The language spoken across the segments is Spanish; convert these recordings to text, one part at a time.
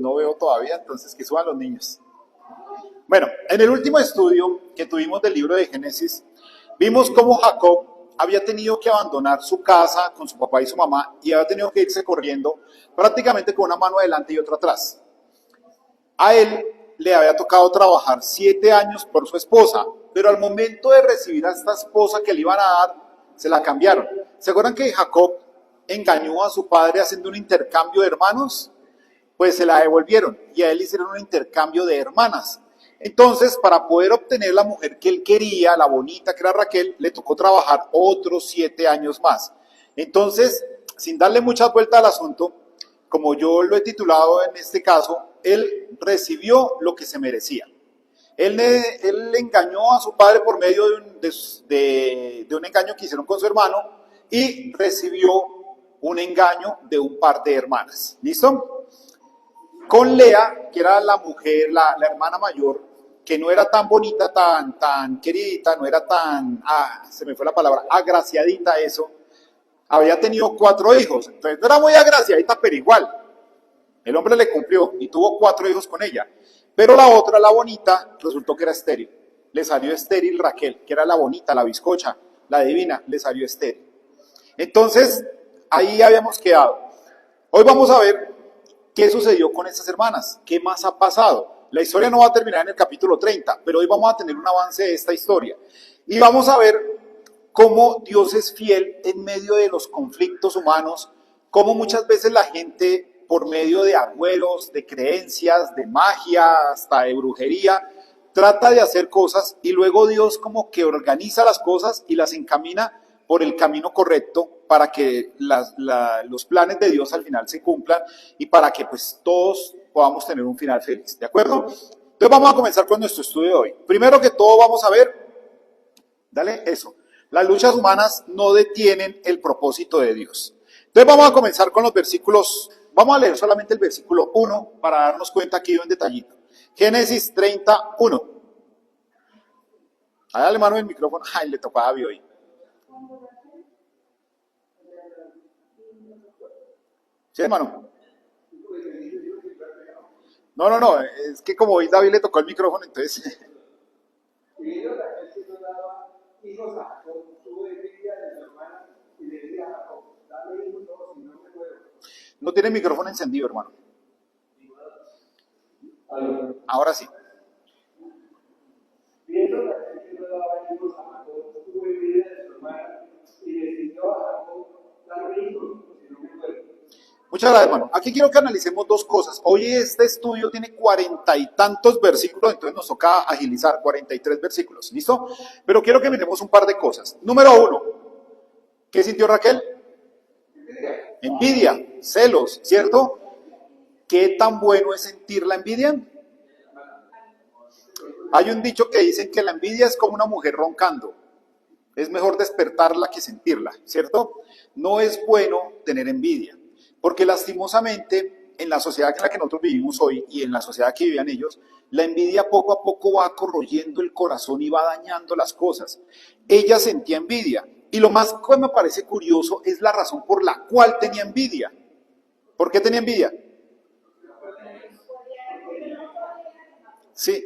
No veo todavía, entonces que suban los niños. Bueno, en el último estudio que tuvimos del libro de Génesis, vimos cómo Jacob había tenido que abandonar su casa con su papá y su mamá y había tenido que irse corriendo prácticamente con una mano adelante y otra atrás. A él le había tocado trabajar 7 años por su esposa, pero al momento de recibir a esta esposa que le iban a dar, se la cambiaron. ¿Se acuerdan que Jacob engañó a su padre haciendo un intercambio de hermanos? Pues se la devolvieron y a él hicieron un intercambio de hermanas. Entonces, para poder obtener la mujer que él quería, la bonita que era Raquel, le tocó trabajar otros 7 años más. Entonces, sin darle muchas vueltas al asunto, como yo lo he titulado en este caso, él recibió lo que se merecía. Él engañó a su padre por medio de un engaño que hicieron con su hermano y recibió un engaño de un par de hermanas. ¿Listo? Con Lea, que era la mujer, la hermana mayor, que no era tan bonita, tan queridita, no era tan, se me fue la palabra, agraciadita eso, había tenido 4 hijos. Entonces no era muy agraciadita, pero igual. El hombre le cumplió y tuvo 4 hijos con ella. Pero la otra, la bonita, resultó que era estéril. Le salió estéril Raquel, que era la bonita, la bizcocha, la divina, le salió estéril. Entonces, ahí habíamos quedado. Hoy vamos a ver qué sucedió con estas hermanas, qué más ha pasado. La historia no va a terminar en el capítulo 30, pero hoy vamos a tener un avance de esta historia. Y vamos a ver cómo Dios es fiel en medio de los conflictos humanos, cómo muchas veces la gente, por medio de agüeros, de creencias, de magia, hasta de brujería, trata de hacer cosas y luego Dios como que organiza las cosas y las encamina por el camino correcto para que los planes de Dios al final se cumplan y para que pues todos podamos tener un final feliz, ¿de acuerdo? Entonces vamos a comenzar con nuestro estudio de hoy. Primero que todo vamos a ver, dale eso, las luchas humanas no detienen el propósito de Dios. Entonces vamos a comenzar con los versículos, vamos a leer solamente el versículo 1 para darnos cuenta aquí de un detallito. Génesis 31. Dale mano el micrófono, ay, le tocaba a Abby hoy. ¿Sí, hermano? No, es que como hoy David le tocó el micrófono, entonces... No tiene el micrófono encendido, hermano. Ahora sí. Muchas gracias, hermano. Aquí quiero que analicemos 2 cosas. Hoy este estudio tiene 40 y tantos versículos, entonces nos toca agilizar 43 versículos, ¿listo? Pero quiero que miremos un par de cosas. Número 1, ¿qué sintió Raquel? Envidia, celos, ¿cierto? ¿Qué tan bueno es sentir la envidia? Hay un dicho que dicen que la envidia es como una mujer roncando. Es mejor despertarla que sentirla, ¿cierto? No es bueno tener envidia. Porque lastimosamente, en la sociedad en la que nosotros vivimos hoy y en la sociedad que vivían ellos, la envidia poco a poco va corroyendo el corazón y va dañando las cosas. Ella sentía envidia. Y lo más que me parece curioso es la razón por la cual tenía envidia. ¿Por qué tenía envidia? Sí.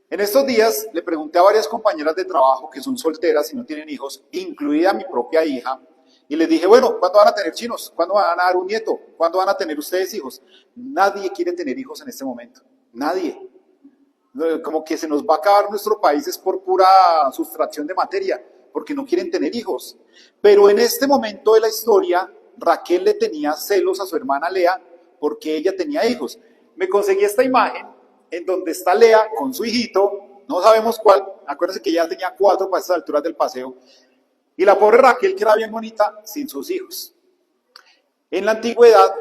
En estos días le pregunté a varias compañeras de trabajo que son solteras y no tienen hijos, incluida mi propia hija, y les dije, bueno, ¿cuándo van a tener chinos? ¿Cuándo van a dar un nieto? ¿Cuándo van a tener ustedes hijos? Nadie quiere tener hijos en este momento. Nadie. Como que se nos va a acabar nuestro país es por pura sustracción de materia, porque no quieren tener hijos. Pero en este momento de la historia, Raquel le tenía celos a su hermana Lea porque ella tenía hijos. Me conseguí esta imagen en donde está Lea con su hijito, no sabemos cuál, acuérdense que ya tenía 4 para estas alturas del paseo, y la pobre Raquel, que era bien bonita, sin sus hijos. En la antigüedad,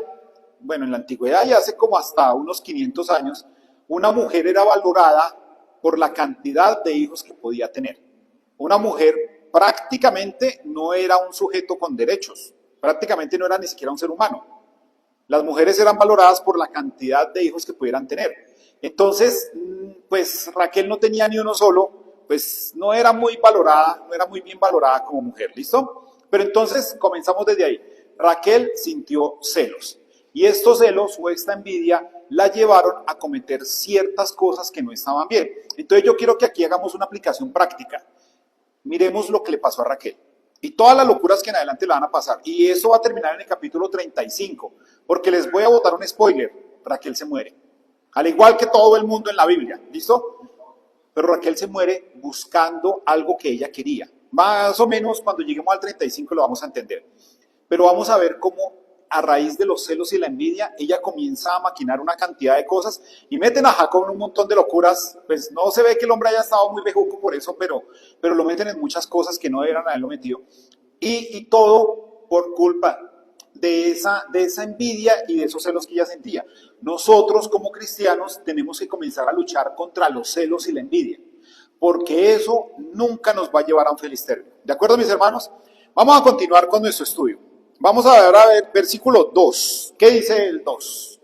bueno, en la antigüedad ya hace como hasta unos 500 años, una mujer era valorada por la cantidad de hijos que podía tener. Una mujer prácticamente no era un sujeto con derechos, prácticamente no era ni siquiera un ser humano. Las mujeres eran valoradas por la cantidad de hijos que pudieran tener. Entonces, pues Raquel no tenía ni uno solo, pues no era muy valorada, no era muy bien valorada como mujer, ¿listo? Pero entonces comenzamos desde ahí. Raquel sintió celos. Y estos celos o esta envidia la llevaron a cometer ciertas cosas que no estaban bien. Entonces yo quiero que aquí hagamos una aplicación práctica. Miremos lo que le pasó a Raquel y todas las locuras que en adelante le van a pasar. Y eso va a terminar en el capítulo 35, porque les voy a botar un spoiler. Raquel se muere, al igual que todo el mundo en la Biblia, ¿listo? Pero Raquel se muere buscando algo que ella quería. Más o menos cuando lleguemos al 35 lo vamos a entender. Pero vamos a ver cómo a raíz de los celos y la envidia, ella comienza a maquinar una cantidad de cosas y meten a Jacob en un montón de locuras. Pues no se ve que el hombre haya estado muy bejuco por eso, pero lo meten en muchas cosas que no deberían haberlo metido. Y todo por culpa de esa envidia y de esos celos que ella sentía. Nosotros como cristianos tenemos que comenzar a luchar contra los celos y la envidia, porque eso nunca nos va a llevar a un feliz término. ¿De acuerdo, mis hermanos? Vamos a continuar con nuestro estudio. Vamos a ver versículo 2. ¿Qué dice el 2?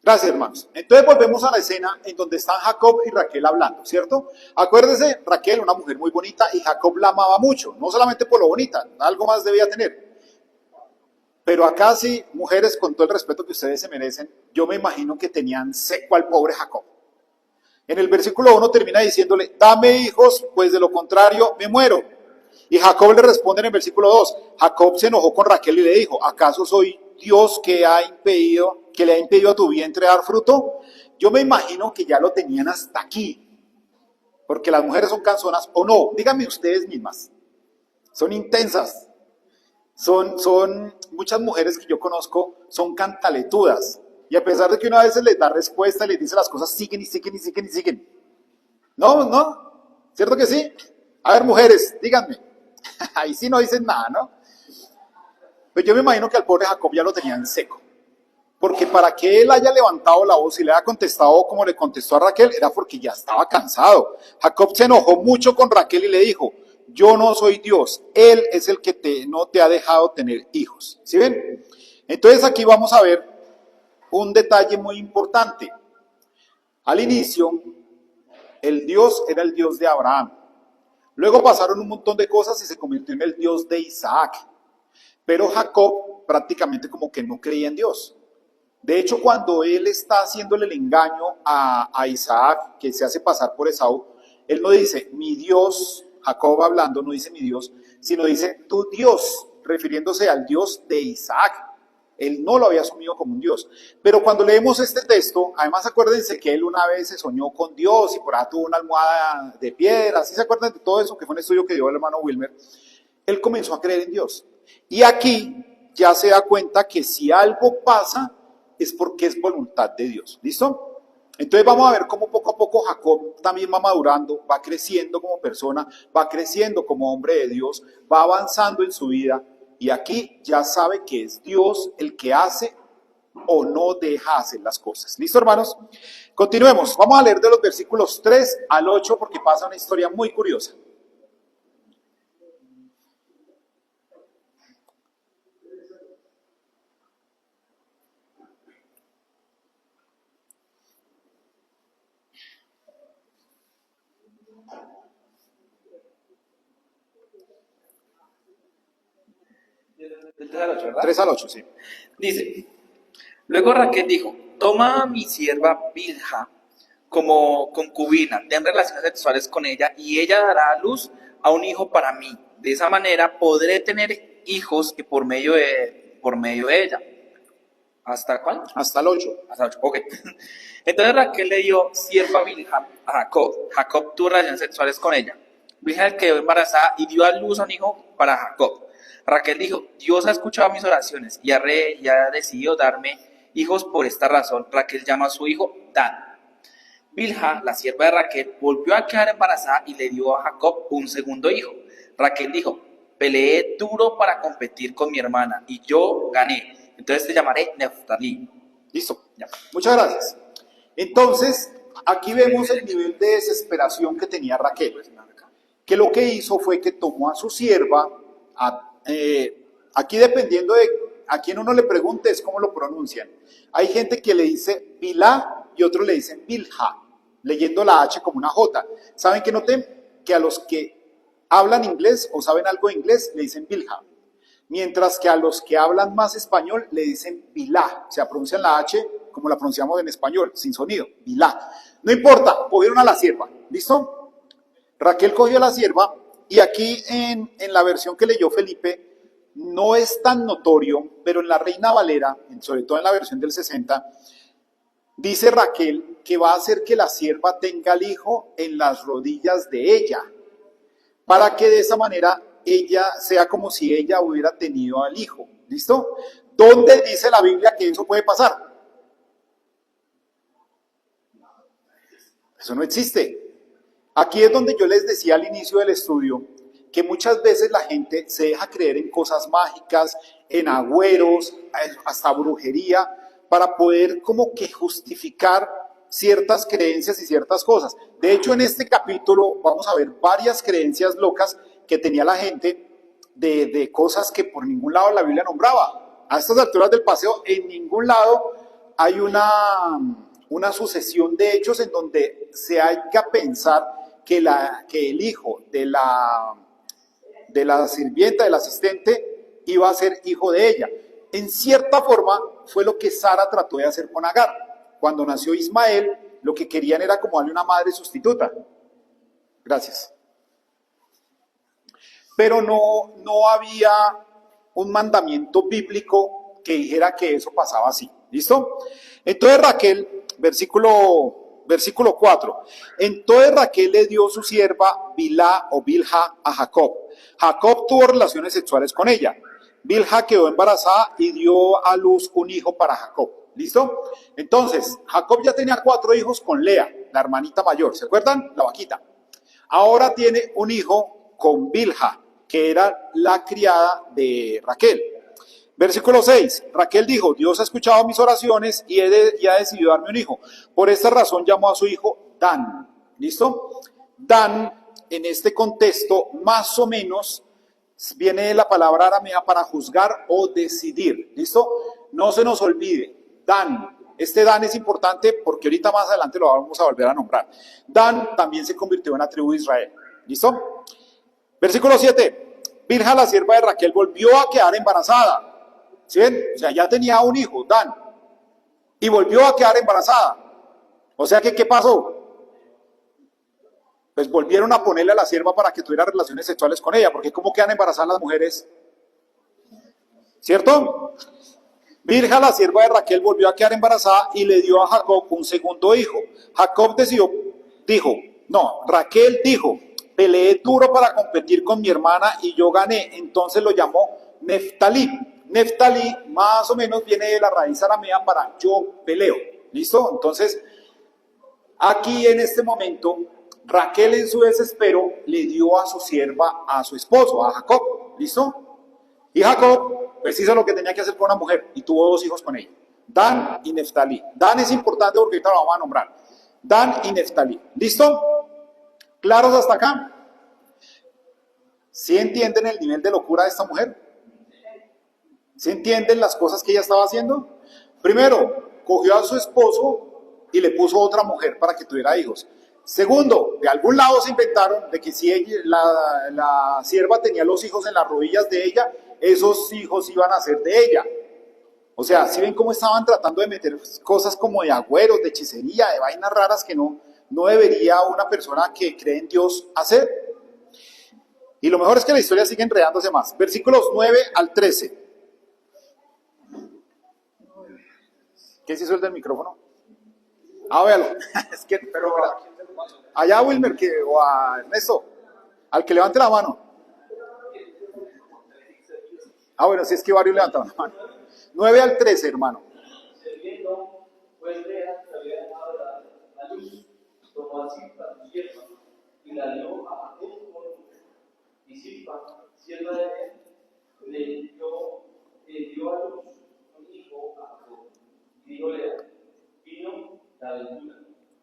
Gracias, hermanos. Entonces volvemos a la escena en donde están Jacob y Raquel hablando, ¿cierto? Acuérdense, Raquel, una mujer muy bonita, y Jacob la amaba mucho, no solamente por lo bonita, algo más debía tener. Pero acá sí, mujeres, con todo el respeto que ustedes se merecen, yo me imagino que tenían seco al pobre Jacob. En el versículo 1 termina diciéndole, dame hijos, pues de lo contrario me muero. Y Jacob le responde en el versículo 2, Jacob se enojó con Raquel y le dijo, ¿acaso soy Dios que le ha impedido a tu vientre dar fruto? Yo me imagino que ya lo tenían hasta aquí, porque las mujeres son canzonas, o no, díganme ustedes mismas, son intensas, son muchas mujeres que yo conozco, son cantaletudas, y a pesar de que una vez les da respuesta y les dice las cosas, siguen y siguen y siguen y siguen. ¿No? ¿Cierto que sí? A ver, mujeres, díganme. Ahí sí no dicen nada, ¿no? Pues yo me imagino que al pobre Jacob ya lo tenía en seco. Porque para que él haya levantado la voz y le haya contestado como le contestó a Raquel, era porque ya estaba cansado. Jacob se enojó mucho con Raquel y le dijo, yo no soy Dios, Él es el que no te ha dejado tener hijos. ¿Sí ven? Entonces aquí vamos a ver un detalle muy importante. Al inicio, el Dios era el Dios de Abraham. Luego pasaron un montón de cosas y se convirtió en el Dios de Isaac. Pero Jacob prácticamente como que no creía en Dios. De hecho, cuando él está haciéndole el engaño a Isaac, que se hace pasar por Esaú, él no dice, mi Dios, Jacob hablando, no dice mi Dios, sino dice, tu Dios, refiriéndose al Dios de Isaac. Él no lo había asumido como un Dios. Pero cuando leemos este texto, además acuérdense que él una vez se soñó con Dios y por ahí tuvo una almohada de piedra, ¿sí se acuerdan de todo eso? Que fue un estudio que dio el hermano Wilmer. Él comenzó a creer en Dios. Y aquí ya se da cuenta que si algo pasa, es porque es voluntad de Dios. ¿Listo? Entonces vamos a ver cómo poco a poco Jacob también va madurando, va creciendo como persona, va creciendo como hombre de Dios, va avanzando en su vida. Y aquí ya sabe que es Dios el que hace o no deja hacer las cosas. ¿Listo, hermanos? Continuemos. Vamos a leer de los versículos 3 al 8 porque pasa una historia muy curiosa. Del 3 al 8, ¿verdad? 3 al 8, sí. Dice, luego Raquel dijo, toma a mi sierva Bilha como concubina, ten relaciones sexuales con ella y ella dará a luz a un hijo para mí. De esa manera podré tener hijos que por medio de ella. ¿Hasta cuál? Hasta el 8. Hasta 8, ok. Entonces Raquel le dio sierva Bilha a Jacob. Jacob tuvo relaciones sexuales con ella. Bilha quedó embarazada y dio a luz a un hijo para Jacob. Raquel dijo, Dios ha escuchado mis oraciones y ha decidido darme hijos por esta razón. Raquel llamó a su hijo Dan. Bilha, la sierva de Raquel, volvió a quedar embarazada y le dio a Jacob un segundo hijo. Raquel dijo, peleé duro para competir con mi hermana y yo gané. Entonces te llamaré Neftalí. Listo. Ya. Muchas gracias. Entonces, aquí vemos el nivel de desesperación que tenía Raquel. Que lo que hizo fue que tomó a su sierva, aquí dependiendo a quien uno le pregunte es cómo lo pronuncian. Hay gente que le dice Bilá y otros le dicen Bilha, leyendo la H como una J. ¿Saben qué noté? Que a los que hablan inglés o saben algo de inglés le dicen Bilha, mientras que a los que hablan más español le dicen Bilá, o sea, pronuncian la H como la pronunciamos en español, sin sonido, Bilá. No importa, cogieron a la sierva, ¿listo? Raquel cogió a la sierva y aquí en la versión que leyó Felipe no es tan notorio, pero en la Reina Valera, sobre todo en la versión del 60, dice Raquel que va a hacer que la sierva tenga al hijo en las rodillas de ella, para que de esa manera ella sea como si ella hubiera tenido al hijo. ¿Listo? ¿Dónde dice la Biblia que eso puede pasar? Eso no existe. Aquí es donde yo les decía al inicio del estudio que muchas veces la gente se deja creer en cosas mágicas, en agüeros, hasta brujería, para poder como que justificar ciertas creencias y ciertas cosas. De hecho, en este capítulo vamos a ver varias creencias locas que tenía la gente de cosas que por ningún lado la Biblia nombraba. A estas alturas del paseo, en ningún lado hay una sucesión de hechos en donde se haya pensar que el hijo de la sirvienta, del asistente, iba a ser hijo de ella. En cierta forma, fue lo que Sara trató de hacer con Agar. Cuando nació Ismael, lo que querían era como darle una madre sustituta. Gracias. Pero no había un mandamiento bíblico que dijera que eso pasaba así. ¿Listo? Entonces Raquel, versículo 4. Entonces Raquel le dio su sierva Bilá o Bilha a Jacob. Jacob tuvo relaciones sexuales con ella. Bilha quedó embarazada y dio a luz un hijo para Jacob. ¿Listo? Entonces, Jacob ya tenía 4 hijos con Lea, la hermanita mayor. ¿Se acuerdan? La vaquita. Ahora tiene un hijo con Bilha, que era la criada de Raquel. Versículo 6. Raquel dijo, Dios ha escuchado mis oraciones y ha decidido darme un hijo. Por esta razón llamó a su hijo Dan. ¿Listo? Dan, en este contexto, más o menos, viene de la palabra aramea para juzgar o decidir. ¿Listo? No se nos olvide. Dan. Este Dan es importante porque ahorita más adelante lo vamos a volver a nombrar. Dan también se convirtió en la tribu de Israel. ¿Listo? Versículo 7. Bilha, la sierva de Raquel, volvió a quedar embarazada. ¿Sí ven? O sea, ya tenía un hijo, Dan, y volvió a quedar embarazada. O sea que, ¿qué pasó? Pues volvieron a ponerle a la sierva para que tuviera relaciones sexuales con ella, porque ¿cómo quedan embarazadas las mujeres? ¿Cierto? Bilha, la sierva de Raquel, volvió a quedar embarazada y le dio a Jacob un segundo hijo. Jacob Raquel dijo, peleé duro para competir con mi hermana y yo gané, entonces lo llamó Neftalí. Neftalí más o menos viene de la raíz aramea para yo peleo. ¿Listo? Entonces, aquí en este momento, Raquel en su desespero le dio a su sierva a su esposo, a Jacob. ¿Listo? Y Jacob, pues hizo lo que tenía que hacer con una mujer y tuvo 2 hijos con ella, Dan y Neftalí. Dan es importante porque ahorita lo vamos a nombrar. Dan y Neftalí. ¿Listo? ¿Claros hasta acá? ¿Sí entienden el nivel de locura de esta mujer? ¿Sí entienden las cosas que ella estaba haciendo? Primero, cogió a su esposo y le puso otra mujer para que tuviera hijos. Segundo, de algún lado se inventaron de que si la sierva tenía los hijos en las rodillas de ella, esos hijos iban a ser de ella. O sea, ¿sí ven cómo estaban tratando de meter cosas como de agüeros, de hechicería, de vainas raras que no debería una persona que cree en Dios hacer? Y lo mejor es que la historia sigue enredándose más. Versículos 9 al 13. ¿Qué se hizo el del micrófono? Ah, véalo. Es que, pero allá a Wilmer o a Ernesto, al que levante la mano. Ah, bueno, si es que varios levantaron la mano. 9 al 13, hermano. Tomó a Silpa, su sierva, y la dio a Jacob por mujer. Y Silpa, sierva de él, le dio a luz un hijo a Jacob. Y dijo Lea, vino la aventura,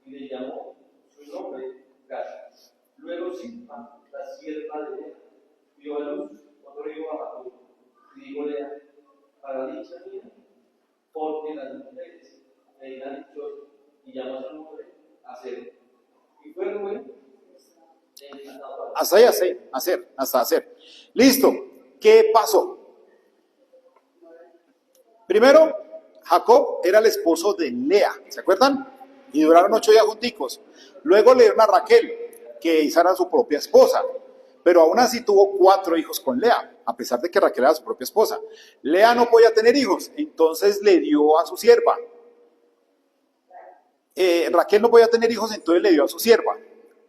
y le llamó su nombre Gad. Luego Silpa, la sierva de él, dio a luz otro hijo a Jacob. Y dijo Lea, para y llamó a su nombre Aser. Y fue Rubén encantado. Hasta ahí, hasta hacer. Listo. ¿Qué pasó? Primero, Jacob era el esposo de Lea, ¿se acuerdan? Y duraron 8 días junticos. Luego le dieron a Raquel, que esa era su propia esposa. Pero aún así tuvo 4 hijos con Lea, a pesar de que Raquel era su propia esposa. Lea no podía tener hijos, entonces le dio a su sierva. Raquel no podía tener hijos, entonces le dio a su sierva.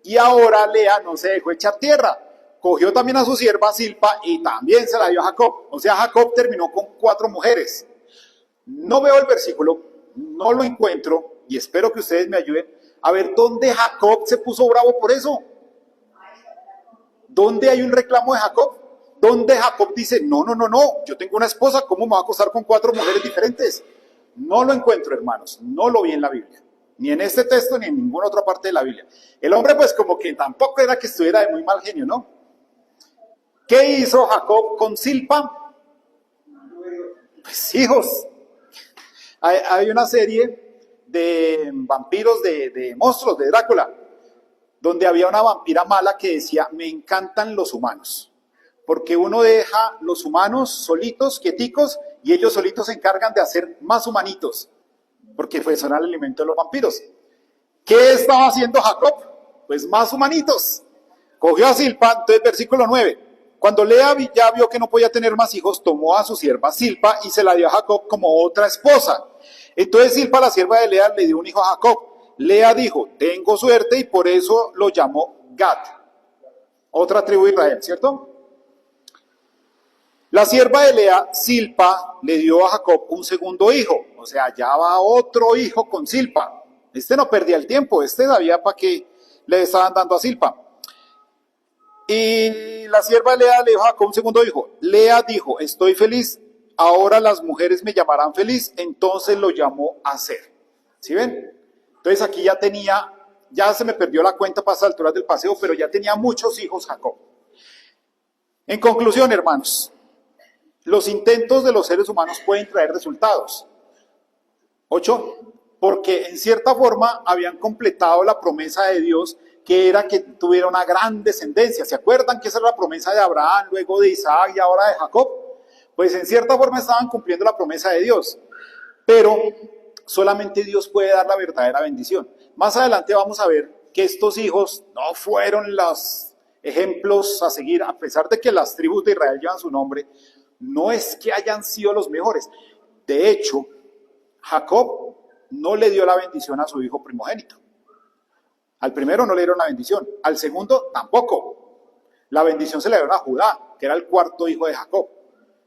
Y ahora Lea no se dejó echar tierra. Cogió también a su sierva Silpa y también se la dio a Jacob. O sea, Jacob terminó con 4 mujeres. No veo el versículo, no lo encuentro y espero que ustedes me ayuden a ver dónde Jacob se puso bravo por eso. ¿Dónde hay un reclamo de Jacob? ¿Dónde Jacob dice, no, yo tengo una esposa, ¿cómo me va a acostar con 4 mujeres diferentes? No lo encuentro, hermanos, no lo vi en la Biblia. Ni en este texto, ni en ninguna otra parte de la Biblia. El hombre, pues, como que tampoco era que estuviera de muy mal genio, ¿no? ¿Qué hizo Jacob con Silpa? Pues, hijos. Hay una serie de vampiros, de monstruos, de Drácula, donde había una vampira mala que decía, me encantan los humanos, porque uno deja los humanos solitos, quieticos, y ellos solitos se encargan de hacer más humanitos, porque pues son el alimento de los vampiros. ¿Qué estaba haciendo Jacob? Pues más humanitos. Cogió a Silpa, entonces versículo 9. Cuando Lea ya vio que no podía tener más hijos, tomó a su sierva Silpa y se la dio a Jacob como otra esposa. Entonces Silpa, la sierva de Lea, le dio un hijo a Jacob. Lea dijo, tengo suerte, y por eso lo llamó Gad. Otra tribu de Israel, ¿cierto? La sierva de Lea, Silpa, le dio a Jacob un segundo hijo. O sea, ya va otro hijo con Silpa. Este no perdía el tiempo, este sabía para qué le estaban dando a Silpa. Y la sierva de Lea le dijo a Jacob un segundo hijo. Lea dijo, estoy feliz, ahora las mujeres me llamarán feliz. Entonces lo llamó Aser. ¿Sí ven? Entonces aquí ya se me perdió la cuenta para estas alturas del paseo, pero ya tenía muchos hijos Jacob. En conclusión, hermanos, los intentos de los seres humanos pueden traer resultados. 8, porque en cierta forma habían completado la promesa de Dios, que era que tuviera una gran descendencia. ¿Se acuerdan que esa era la promesa de Abraham, luego de Isaac y ahora de Jacob? Pues en cierta forma estaban cumpliendo la promesa de Dios, pero solamente Dios puede dar la verdadera bendición. Más adelante vamos a ver que estos hijos no fueron los ejemplos a seguir, a pesar de que las tribus de Israel llevan su nombre, no es que hayan sido los mejores. De hecho, Jacob no le dio la bendición a su hijo primogénito. Al primero no le dieron la bendición, al segundo tampoco. La bendición se le dio a Judá, que era el 4.º hijo de Jacob.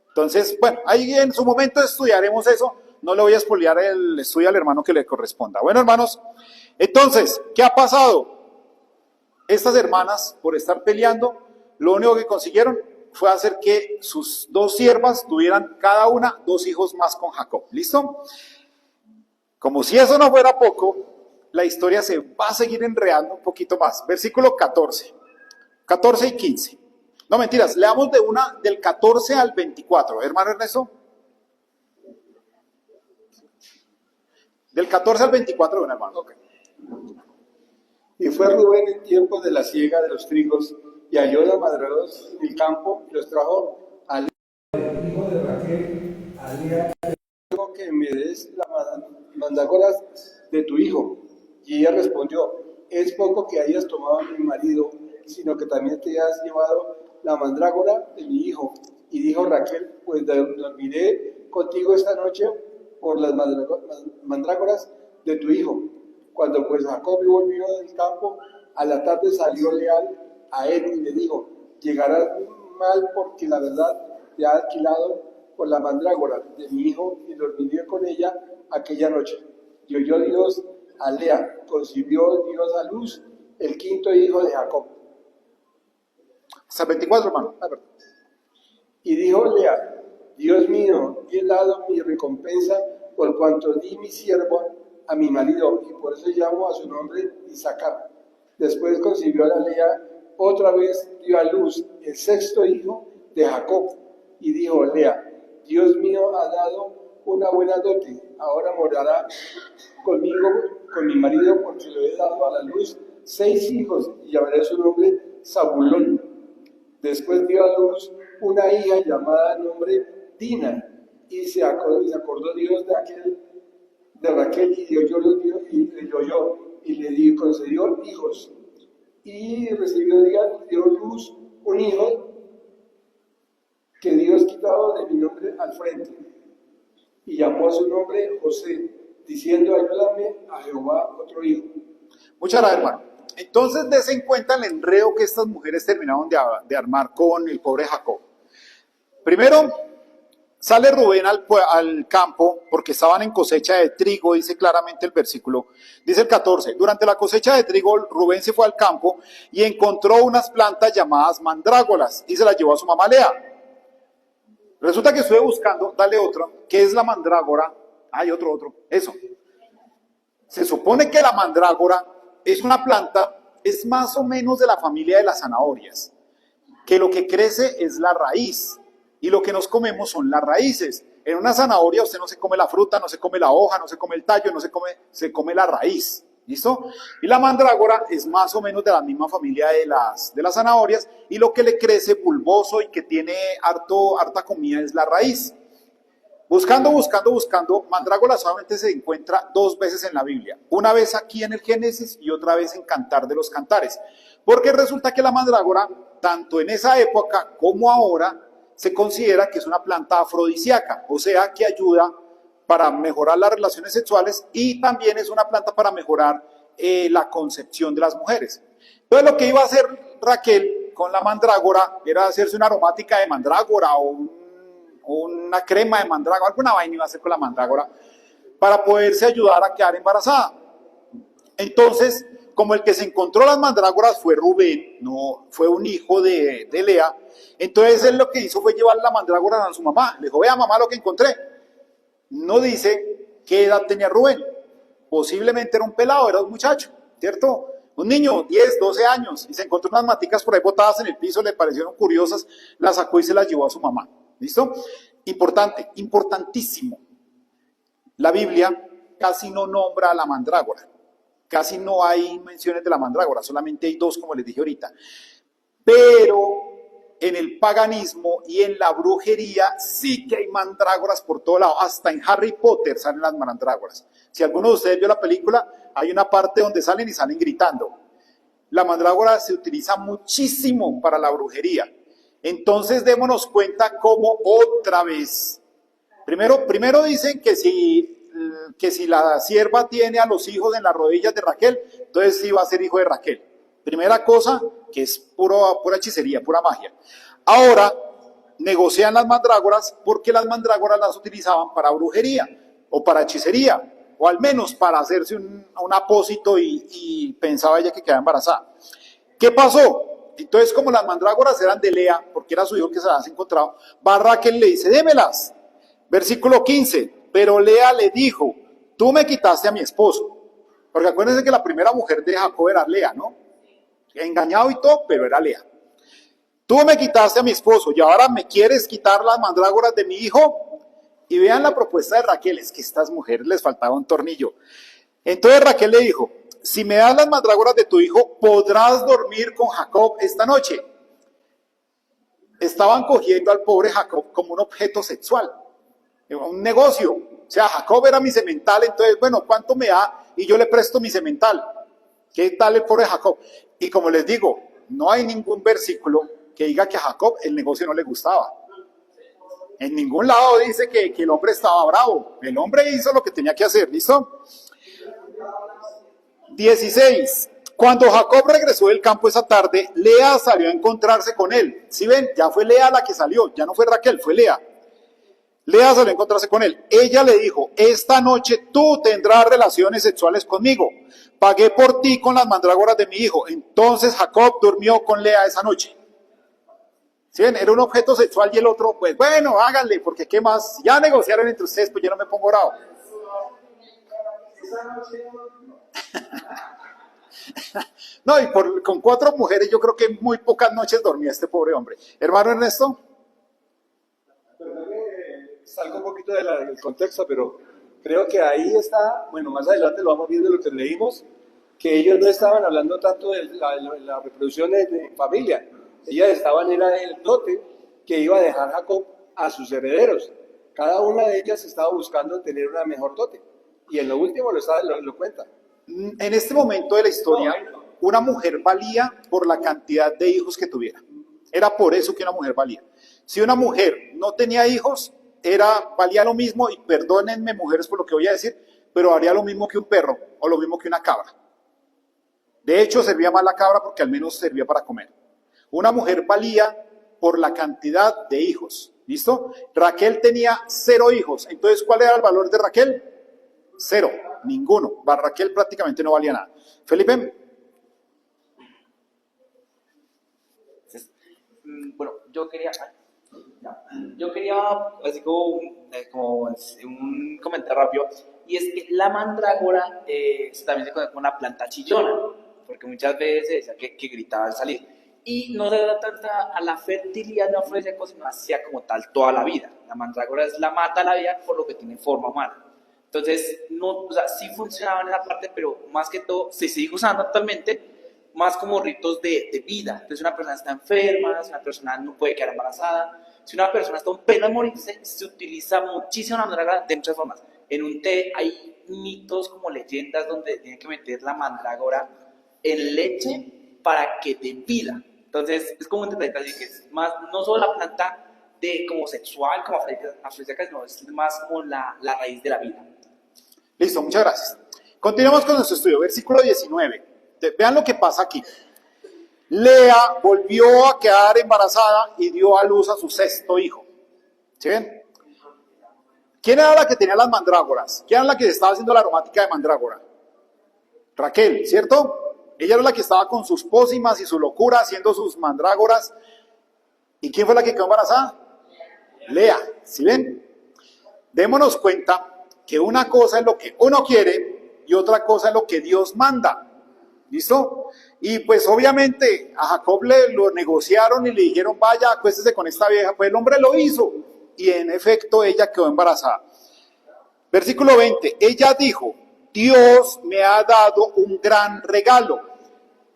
Entonces, bueno, ahí en su momento estudiaremos eso. No le voy a spoilear el estudio al hermano que le corresponda. Bueno, hermanos, entonces, ¿qué ha pasado? Estas hermanas, por estar peleando, lo único que consiguieron fue hacer que sus 2 siervas tuvieran cada una 2 hijos más con Jacob. ¿Listo? Como si eso no fuera poco, la historia se va a seguir enredando un poquito más. Versículo 14 y 15. No, mentiras, leamos del 14 al 24. Hermano Ernesto. Del 14 al 24, bueno, hermano. Okay. Y fue Rubén en tiempo de la siega de los trigos, y halló los madrados del campo, y los trajo a Lea, el hijo de Raquel, a Lea, dijo que me des las mandrágoras de tu hijo. Y ella respondió, es poco que hayas tomado a mi marido, sino que también te has llevado la mandrágora de mi hijo. Y dijo Raquel, pues dormiré contigo esta noche por las mandrágoras de tu hijo. Cuando pues Jacob volvió del campo, a la tarde salió Leal a él y le dijo, llegarás mal porque la verdad te ha alquilado por la mandrágora de mi hijo y dormiré con ella aquella noche. Y oyó Dios a Lea, concibió Dios a luz el 5.º hijo de Jacob. Hasta 24, hermano. Y dijo Lea, Dios mío, he dado mi recompensa por cuanto di mi siervo a mi marido, y por eso llamo a su nombre Isaacar. Después concibió a Lea, otra vez dio a luz el 6.º hijo de Jacob, y dijo Lea, Dios mío ha dado una buena dote, ahora morará conmigo con mi marido porque le he dado a la luz 6 hijos y llamaré su nombre Zabulón. Después dio a luz una hija llamada nombre Dina y se acordó Dios de Raquel y oyó los Dios y le concedió hijos. Y dio luz un hijo que Dios quitaba de mi nombre al frente. Y llamó a su nombre José, diciendo, ayúdame a Jehová otro hijo. Muchas gracias, hermano. Entonces, des en cuenta el enredo que estas mujeres terminaron de armar con el pobre Jacob. Primero, sale Rubén al campo porque estaban en cosecha de trigo, dice claramente el versículo. Dice el 14, durante la cosecha de trigo, Rubén se fue al campo y encontró unas plantas llamadas mandrágoras y se las llevó a su mamá Lea. Resulta que estuve buscando, dale otro, ¿qué es la mandrágora? Hay otro, eso. Se supone que la mandrágora es una planta, es más o menos de la familia de las zanahorias, que lo que crece es la raíz y lo que nos comemos son las raíces. En una zanahoria usted no se come la fruta, no se come la hoja, no se come el tallo, se come la raíz. ¿Listo? Y la mandrágora es más o menos de la misma familia de las zanahorias y lo que le crece bulboso y que tiene harta comida es la raíz. Buscando, mandrágora solamente se encuentra 2 veces en la Biblia. Una vez aquí en el Génesis y otra vez en Cantar de los Cantares. Porque resulta que la mandrágora, tanto en esa época como ahora, se considera que es una planta afrodisíaca, o sea, que ayuda para mejorar las relaciones sexuales y también es una planta para mejorar la concepción de las mujeres. Entonces lo que iba a hacer Raquel con la mandrágora era hacerse una aromática de mandrágora o una crema de mandrágora, alguna vaina iba a hacer con la mandrágora para poderse ayudar a quedar embarazada. Entonces, como el que se encontró las mandrágoras fue Rubén, no fue un hijo de Lea, entonces él lo que hizo fue llevar la mandrágora a su mamá. Le dijo, vea mamá lo que encontré. No dice qué edad tenía Rubén. Posiblemente era un pelado, era un muchacho, ¿cierto? Un niño, 10, 12 años, y se encontró unas maticas por ahí botadas en el piso, le parecieron curiosas, las sacó y se las llevó a su mamá. ¿Listo? Importante, importantísimo. La Biblia casi no nombra a la mandrágora. Casi no hay menciones de la mandrágora, solamente hay 2, como les dije ahorita. Pero en el paganismo y en la brujería sí que hay mandrágoras por todo lado. Hasta en Harry Potter salen las mandrágoras. Si alguno de ustedes vio la película, hay una parte donde salen y salen gritando. La mandrágora se utiliza muchísimo para la brujería. Entonces démonos cuenta cómo otra vez. Primero dicen que si la sierva tiene a los hijos en las rodillas de Raquel, entonces sí va a ser hijo de Raquel. Primera cosa, que es pura hechicería, pura magia. Ahora, negocian las mandrágoras porque las mandrágoras las utilizaban para brujería o para hechicería, o al menos para hacerse un apósito y pensaba ella que quedaba embarazada. ¿Qué pasó? Entonces, como las mandrágoras eran de Lea, porque era su hijo que se las había encontrado, va Raquel y le dice, démelas. Versículo 15, pero Lea le dijo, tú me quitaste a mi esposo. Porque acuérdense que la primera mujer de Jacob era Lea, ¿no? Engañado y todo, pero era Lea. Tú me quitaste a mi esposo y ahora me quieres quitar las mandrágoras de mi hijo. Y vean la propuesta de Raquel, es que a estas mujeres les faltaba un tornillo. Entonces Raquel le dijo, si me das las mandrágoras de tu hijo, podrás dormir con Jacob esta noche. Estaban cogiendo al pobre Jacob como un objeto sexual, un negocio. O sea, Jacob era mi semental, entonces, bueno, ¿cuánto me da? Y yo le presto mi semental. ¿Qué tal el pobre Jacob? Y como les digo, no hay ningún versículo que diga que a Jacob el negocio no le gustaba. En ningún lado dice que el hombre estaba bravo. El hombre hizo lo que tenía que hacer, ¿listo? 16. Cuando Jacob regresó del campo esa tarde, Lea salió a encontrarse con él. ¿Sí ven? Ya fue Lea la que salió, ya no fue Raquel, fue Lea. Lea salió a encontrarse con él. Ella le dijo, esta noche tú tendrás relaciones sexuales conmigo. Pagué por ti con las mandrágoras de mi hijo. Entonces Jacob durmió con Lea esa noche. ¿Sí ven? Era un objeto sexual y el otro, pues bueno, háganle, porque qué más. Ya negociaron entre ustedes, pues yo no me pongo bravo. No, y con 4 mujeres yo creo que muy pocas noches dormía este pobre hombre. Hermano Ernesto. Salgo un poquito del contexto, pero Creo que ahí está, bueno, más adelante lo vamos viendo lo que leímos, que ellos no estaban hablando tanto de la reproducción de familia, ellas estaban era el dote que iba a dejar Jacob a sus herederos. Cada una de ellas estaba buscando tener una mejor dote. Y en lo último lo cuenta. En este momento de la historia, una mujer valía por la cantidad de hijos que tuviera. Era por eso que una mujer valía. Si una mujer no tenía hijos, valía lo mismo, y perdónenme mujeres por lo que voy a decir, pero valía lo mismo que un perro o lo mismo que una cabra. De hecho, servía más la cabra porque al menos servía para comer. Una mujer valía por la cantidad de hijos. ¿Listo? Raquel tenía 0 hijos. Entonces, ¿cuál era el valor de Raquel? 0, ninguno. Raquel prácticamente no valía nada. Felipe. Bueno, yo quería así como un comentario rápido, y es que la mandrágora también se conoce como una planta chillona, porque muchas veces se decía que gritaba al salir, y no se da tanta a la fertilidad de afrodisíaco, sino hacía como tal toda la vida. La mandrágora es la mata de la vida, por lo que tiene forma humana. Entonces, no, o sea, sí funcionaba en esa parte, pero más que todo se sigue usando actualmente más como ritos de vida. Entonces, si una persona está enferma, si una persona no puede quedar embarazada, si una persona está a un pelo de morirse, se utiliza muchísimo la mandrágora de muchas formas. En un té hay mitos como leyendas donde tienen que meter la mandrágora en leche para que dé vida. Entonces, es como un detalle así que es más, no solo la planta de como sexual, como afrodisíaca, sino es más como la raíz de la vida. Listo, muchas gracias. Continuamos con nuestro estudio, versículo 19. Vean lo que pasa aquí. Lea volvió a quedar embarazada y dio a luz a su 6º hijo. ¿Sí ven? ¿Quién era la que tenía las mandrágoras? ¿Quién era la que estaba haciendo la aromática de mandrágora? Raquel, ¿cierto? Ella era la que estaba con sus pócimas y su locura haciendo sus mandrágoras. ¿Y quién fue la que quedó embarazada? Lea, ¿sí ven? Démonos cuenta que una cosa es lo que uno quiere y otra cosa es lo que Dios manda. ¿Listo? Y pues obviamente a Jacob lo negociaron y le dijeron, vaya, acuéstese con esta vieja. Pues el hombre lo hizo y en efecto ella quedó embarazada. Versículo 20, ella dijo, Dios me ha dado un gran regalo.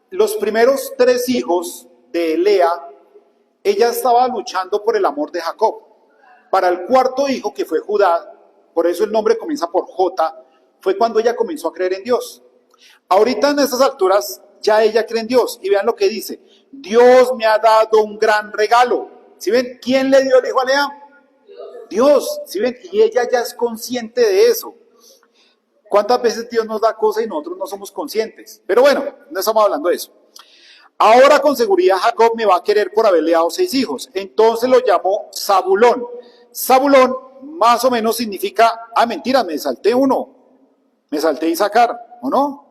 Los primeros 3 hijos de Lea, ella estaba luchando por el amor de Jacob. Para el 4º hijo, que fue Judá, por eso el nombre comienza por J, fue cuando ella comenzó a creer en Dios. Ahorita en estas alturas ya ella cree en Dios, y vean lo que dice, Dios me ha dado un gran regalo. ¿Sí ven? ¿Quién le dio el hijo a Lea? Dios. ¿Sí ven? Y ella ya es consciente de eso. ¿Cuántas veces Dios nos da cosas y nosotros no somos conscientes? Pero bueno, no estamos hablando de eso. Ahora con seguridad Jacob me va a querer por haberle dado 6 hijos. Entonces lo llamó Zabulón. Zabulón más o menos significa, mentira, me salté uno. Me salté Isaacar, ¿o no?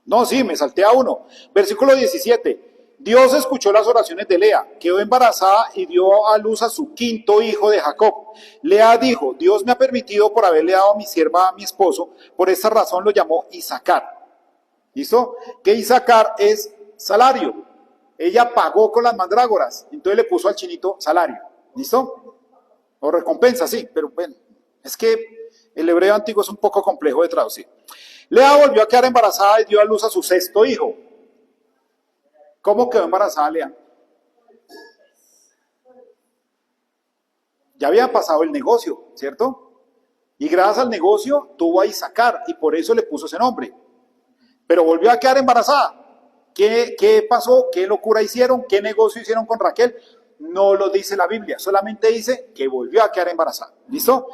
No, sí, me salté a uno. Versículo 17. Dios escuchó las oraciones de Lea, quedó embarazada y dio a luz a su 5º hijo de Jacob. Lea dijo, Dios me ha permitido por haberle dado a mi sierva a mi esposo, por esta razón lo llamó Isaacar. ¿Listo? Que Isaacar es salario. Ella pagó con las mandrágoras, entonces le puso al chinito salario. ¿Listo? O recompensa, sí, pero bueno, es que el hebreo antiguo es un poco complejo de traducir. Lea volvió a quedar embarazada y dio a luz a su 6º hijo. ¿Cómo quedó embarazada Lea? Ya había pasado el negocio, ¿cierto? Y gracias al negocio tuvo a Isaacar y por eso le puso ese nombre. Pero volvió a quedar embarazada. ¿Qué pasó? ¿Qué locura hicieron? ¿Qué negocio hicieron con Raquel? No lo dice la Biblia, solamente dice que volvió a quedar embarazada. ¿Listo?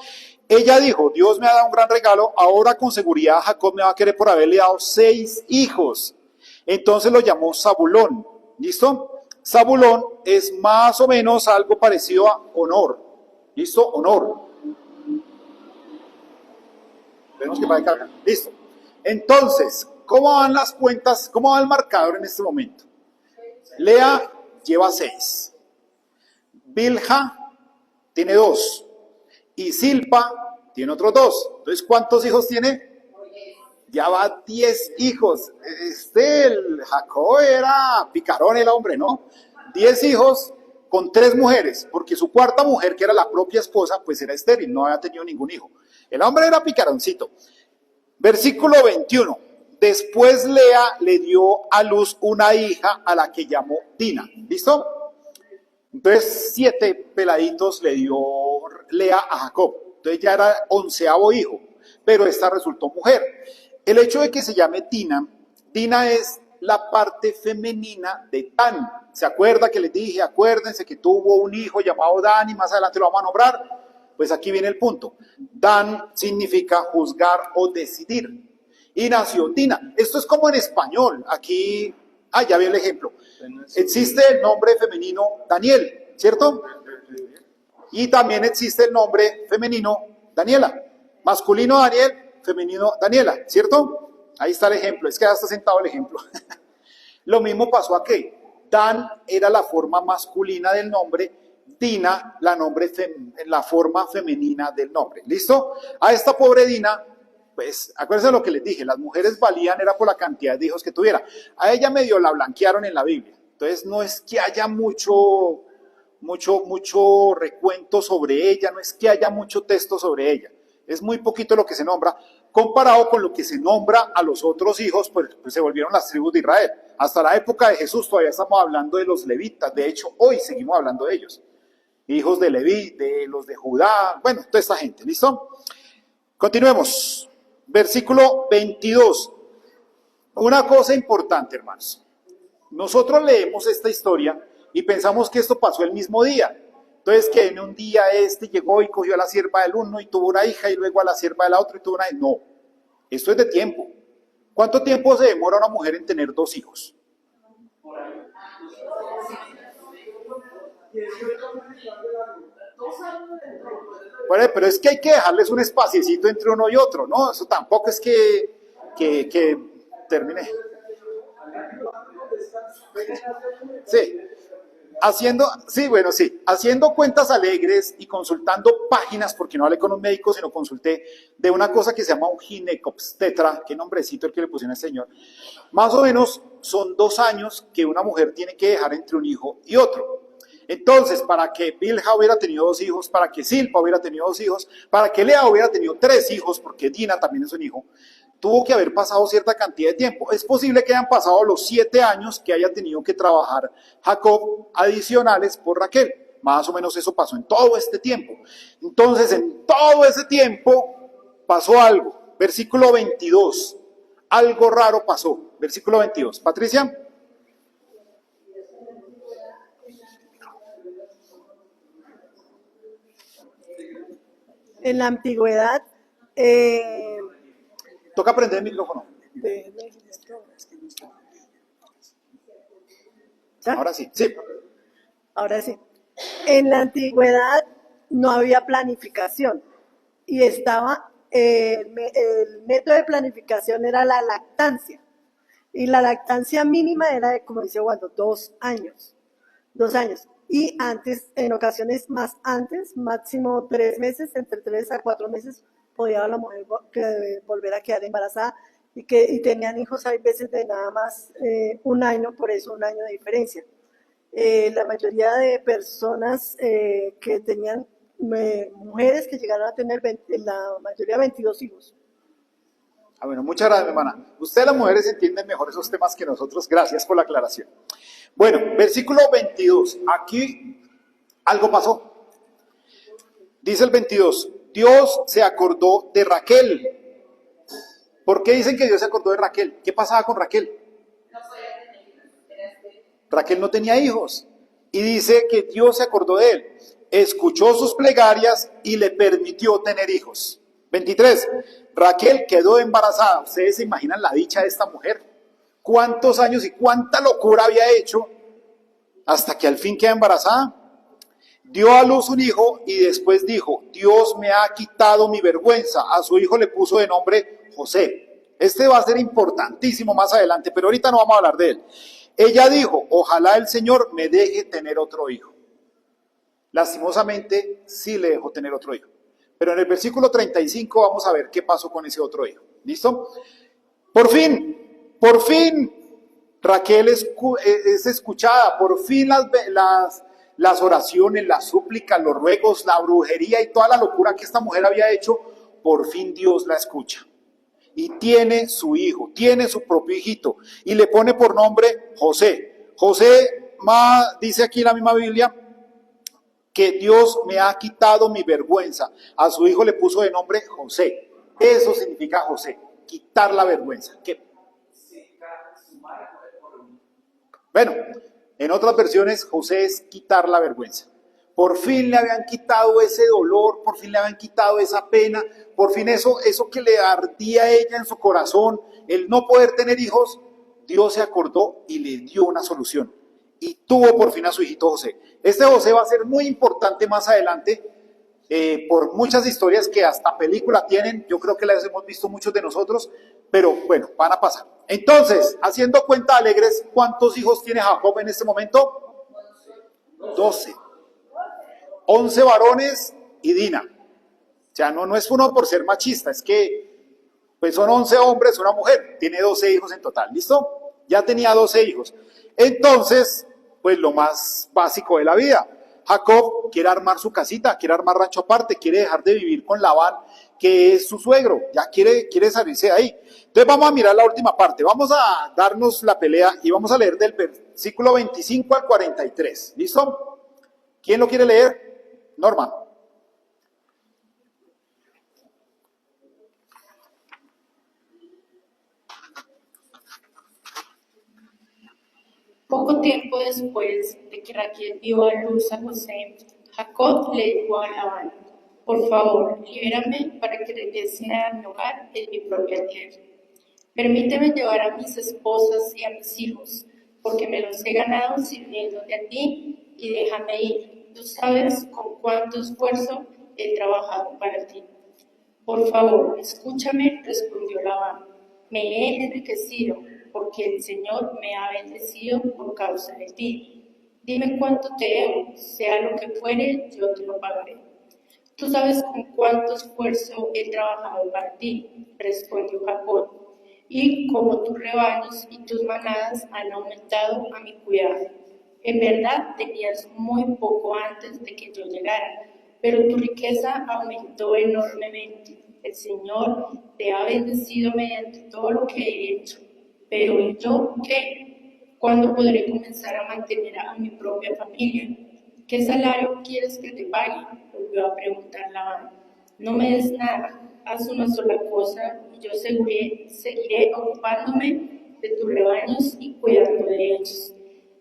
Ella dijo, Dios me ha dado un gran regalo, ahora con seguridad Jacob me va a querer por haberle dado 6 hijos. Entonces lo llamó Zabulón. ¿Listo? Zabulón es más o menos algo parecido a honor. ¿Listo? Honor. Vemos que va a cargar. Listo. Entonces, ¿cómo van las cuentas? ¿Cómo va el marcador en este momento? Lea lleva 6. Bilha tiene 2. Y Silpa tiene otros 2. Entonces, ¿cuántos hijos tiene? Ya va 10 hijos. El Jacob era picarón el hombre, ¿no? 10 hijos con 3 mujeres, porque su cuarta mujer, que era la propia esposa, pues era estéril, no había tenido ningún hijo. El hombre era picaroncito. Versículo 21. Después Lea le dio a luz una hija a la que llamó Dina. ¿Listo? Entonces 7 peladitos le dio Lea a Jacob. Entonces ya era 11º hijo, pero esta resultó mujer. El hecho de que se llame Dina, Dina es la parte femenina de Dan. ¿Se acuerda que les dije? Acuérdense que tuvo un hijo llamado Dan y más adelante lo vamos a nombrar. Pues aquí viene el punto. Dan significa juzgar o decidir. Y nació Dina. Esto es como en español. Aquí, ya vi el ejemplo. Existe el nombre femenino Daniel, ¿cierto? Y también existe el nombre femenino Daniela. Masculino Daniel, femenino Daniela, ¿cierto? Ahí está el ejemplo. Es que ya está sentado el ejemplo. Lo mismo pasó aquí. Dan era la forma masculina del nombre, Dina la forma femenina del nombre. ¿Listo? A esta pobre Dina, pues acuérdense de lo que les dije, las mujeres valían era por la cantidad de hijos que tuviera. A ella medio la blanquearon en la Biblia. Entonces no es que haya mucho recuento sobre ella, no es que haya mucho texto sobre ella. Es muy poquito lo que se nombra, comparado con lo que se nombra a los otros hijos, pues se volvieron las tribus de Israel. Hasta la época de Jesús todavía estamos hablando de los levitas, de hecho hoy seguimos hablando de ellos. Hijos de Leví, de los de Judá, bueno, toda esta gente, ¿listo? Continuemos. Versículo 22. Una cosa importante, hermanos. Nosotros leemos esta historia y pensamos que esto pasó el mismo día. Entonces, que en un día llegó y cogió a la sierva del uno y tuvo una hija, y luego a la sierva de la otra y tuvo una hija. No, esto es de tiempo. ¿Cuánto tiempo se demora una mujer en tener 2 hijos? Bueno, pero es que hay que dejarles un espaciecito entre uno y otro, ¿no? Eso tampoco es que termine. Sí. Haciendo cuentas alegres y consultando páginas, porque no hablé con un médico, sino consulté de una cosa que se llama un ginecobstetra, qué nombrecito el que le pusieron al señor. Más o menos son 2 años que una mujer tiene que dejar entre un hijo y otro. Entonces, para que Bilha hubiera tenido 2 hijos, para que Silpa hubiera tenido 2 hijos, para que Lea hubiera tenido 3 hijos, porque Dina también es un hijo, tuvo que haber pasado cierta cantidad de tiempo. Es posible que hayan pasado los 7 años que haya tenido que trabajar Jacob adicionales por Raquel. Más o menos eso pasó en todo este tiempo. Entonces, en todo ese tiempo pasó algo. Versículo 22. Algo raro pasó. Versículo 22. Patricia. En la antigüedad, Toca prender el micrófono. ¿Ya? Ahora sí. Sí. Ahora sí. En la antigüedad no había planificación y estaba, el método de planificación era la lactancia. Y la lactancia mínima era de, como dice Waldo, 2 años. 2 años. Y antes, en ocasiones más antes, máximo 3 meses, entre 3 a 4 meses, podía la mujer volver a quedar embarazada y tenían hijos, hay veces de nada más 1 año, por eso 1 año de diferencia. La mayoría de personas que tenían, mujeres que llegaron a tener, la mayoría 22 hijos. Bueno, muchas gracias, hermana. Ustedes las mujeres entienden mejor esos temas que nosotros. Gracias por la aclaración. Bueno, versículo 22. Aquí algo pasó. Dice el 22. Dios se acordó de Raquel. ¿Por qué dicen que Dios se acordó de Raquel? ¿Qué pasaba con Raquel? Raquel no tenía hijos. Y dice que Dios se acordó de él. Escuchó sus plegarias y le permitió tener hijos. 23. Raquel quedó embarazada. ¿Ustedes se imaginan la dicha de esta mujer? ¿Cuántos años y cuánta locura había hecho hasta que al fin queda embarazada? Dio a luz un hijo y después dijo, Dios me ha quitado mi vergüenza. A su hijo le puso de nombre José. Este va a ser importantísimo más adelante, pero ahorita no vamos a hablar de él. Ella dijo, ojalá el Señor me deje tener otro hijo. Lastimosamente, sí le dejó tener otro hijo. Pero en el versículo 35 vamos a ver qué pasó con ese otro hijo. ¿Listo? Por fin, Raquel es escuchada. Por fin las oraciones, las súplicas, los ruegos, la brujería y toda la locura que esta mujer había hecho, por fin Dios la escucha. Y tiene su hijo, tiene su propio hijito, y le pone por nombre José. José, dice aquí en la misma Biblia, que Dios me ha quitado mi vergüenza. A su hijo le puso de nombre José. Eso significa José, quitar la vergüenza. Bueno, en otras versiones, José es quitar la vergüenza. Por fin le habían quitado ese dolor, por fin le habían quitado esa pena, por fin eso que le ardía a ella en su corazón, el no poder tener hijos, Dios se acordó y le dio una solución. Y tuvo por fin a su hijito José. Este José va a ser muy importante más adelante, por muchas historias que hasta película tienen, yo creo que las hemos visto muchos de nosotros, pero bueno, van a pasar. Entonces, haciendo cuenta alegres, ¿cuántos hijos tiene Jacob en este momento? 12. 11 varones y Dina. O sea, no es uno por ser machista, es que pues son 11 hombres, una mujer, tiene 12 hijos en total, ¿listo? Ya tenía 12 hijos. Entonces, pues lo más básico de la vida. Jacob quiere armar su casita, quiere armar rancho aparte, quiere dejar de vivir con Labán, que es su suegro, ya quiere salirse de ahí. Entonces vamos a mirar la última parte, vamos a darnos la pelea y vamos a leer del versículo 25 al 43, ¿listo? ¿Quién lo quiere leer? Norma. Poco tiempo después de que Raquel dio a luz a José, Jacob le dijo a Labán: por favor, libérame para que regrese a mi hogar en mi propia tierra. Permíteme llevar a mis esposas y a mis hijos, porque me los he ganado sirviéndote a ti, y déjame ir. Tú sabes con cuánto esfuerzo he trabajado para ti. Por favor, escúchame, respondió Labán. Me he enriquecido, porque el Señor me ha bendecido por causa de ti. Dime cuánto te debo, sea lo que fuere, yo te lo pagaré. Tú sabes con cuánto esfuerzo he trabajado para ti, respondió Jacob, y como tus rebaños y tus manadas han aumentado a mi cuidado. En verdad tenías muy poco antes de que yo llegara, pero tu riqueza aumentó enormemente. El Señor te ha bendecido mediante todo lo que he hecho. Pero ¿y yo qué? ¿Cuándo podré comenzar a mantener a mi propia familia? ¿Qué salario quieres que te pague? Volvió a preguntar Labán. No me des nada, haz una sola cosa y yo seguiré ocupándome de tus rebaños y cuidando de ellos.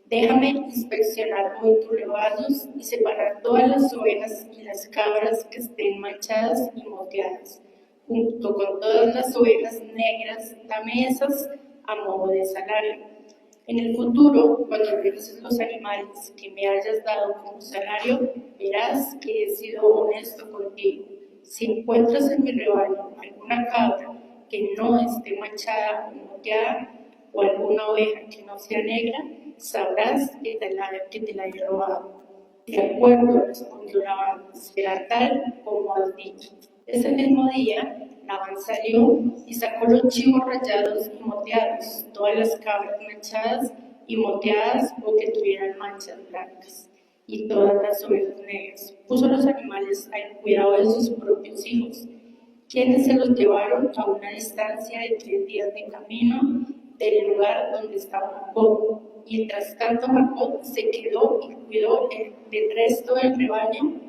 Déjame inspeccionar hoy tus rebaños y separar todas las ovejas y las cabras que estén manchadas y moteadas, junto con todas las ovejas negras. Dame esas a modo de salario. En el futuro, cuando revises los animales que me hayas dado como salario, verás que he sido honesto contigo. Si encuentras en mi rebaño alguna cabra que no esté manchada o moteada, o alguna oveja que no sea negra, sabrás que te la he robado. De acuerdo, respondió Labán, será tal como has dicho. Ese mismo día, Labán salió y sacó los chivos rayados y moteados, todas las cabras manchadas y moteadas o que tuvieran manchas blancas, y todas las ovejas negras. Puso los animales al cuidado de sus propios hijos, quienes se los llevaron a una distancia de 3 días de camino del lugar donde estaba Jacob. Mientras tanto, Jacob se quedó y cuidó del resto del rebaño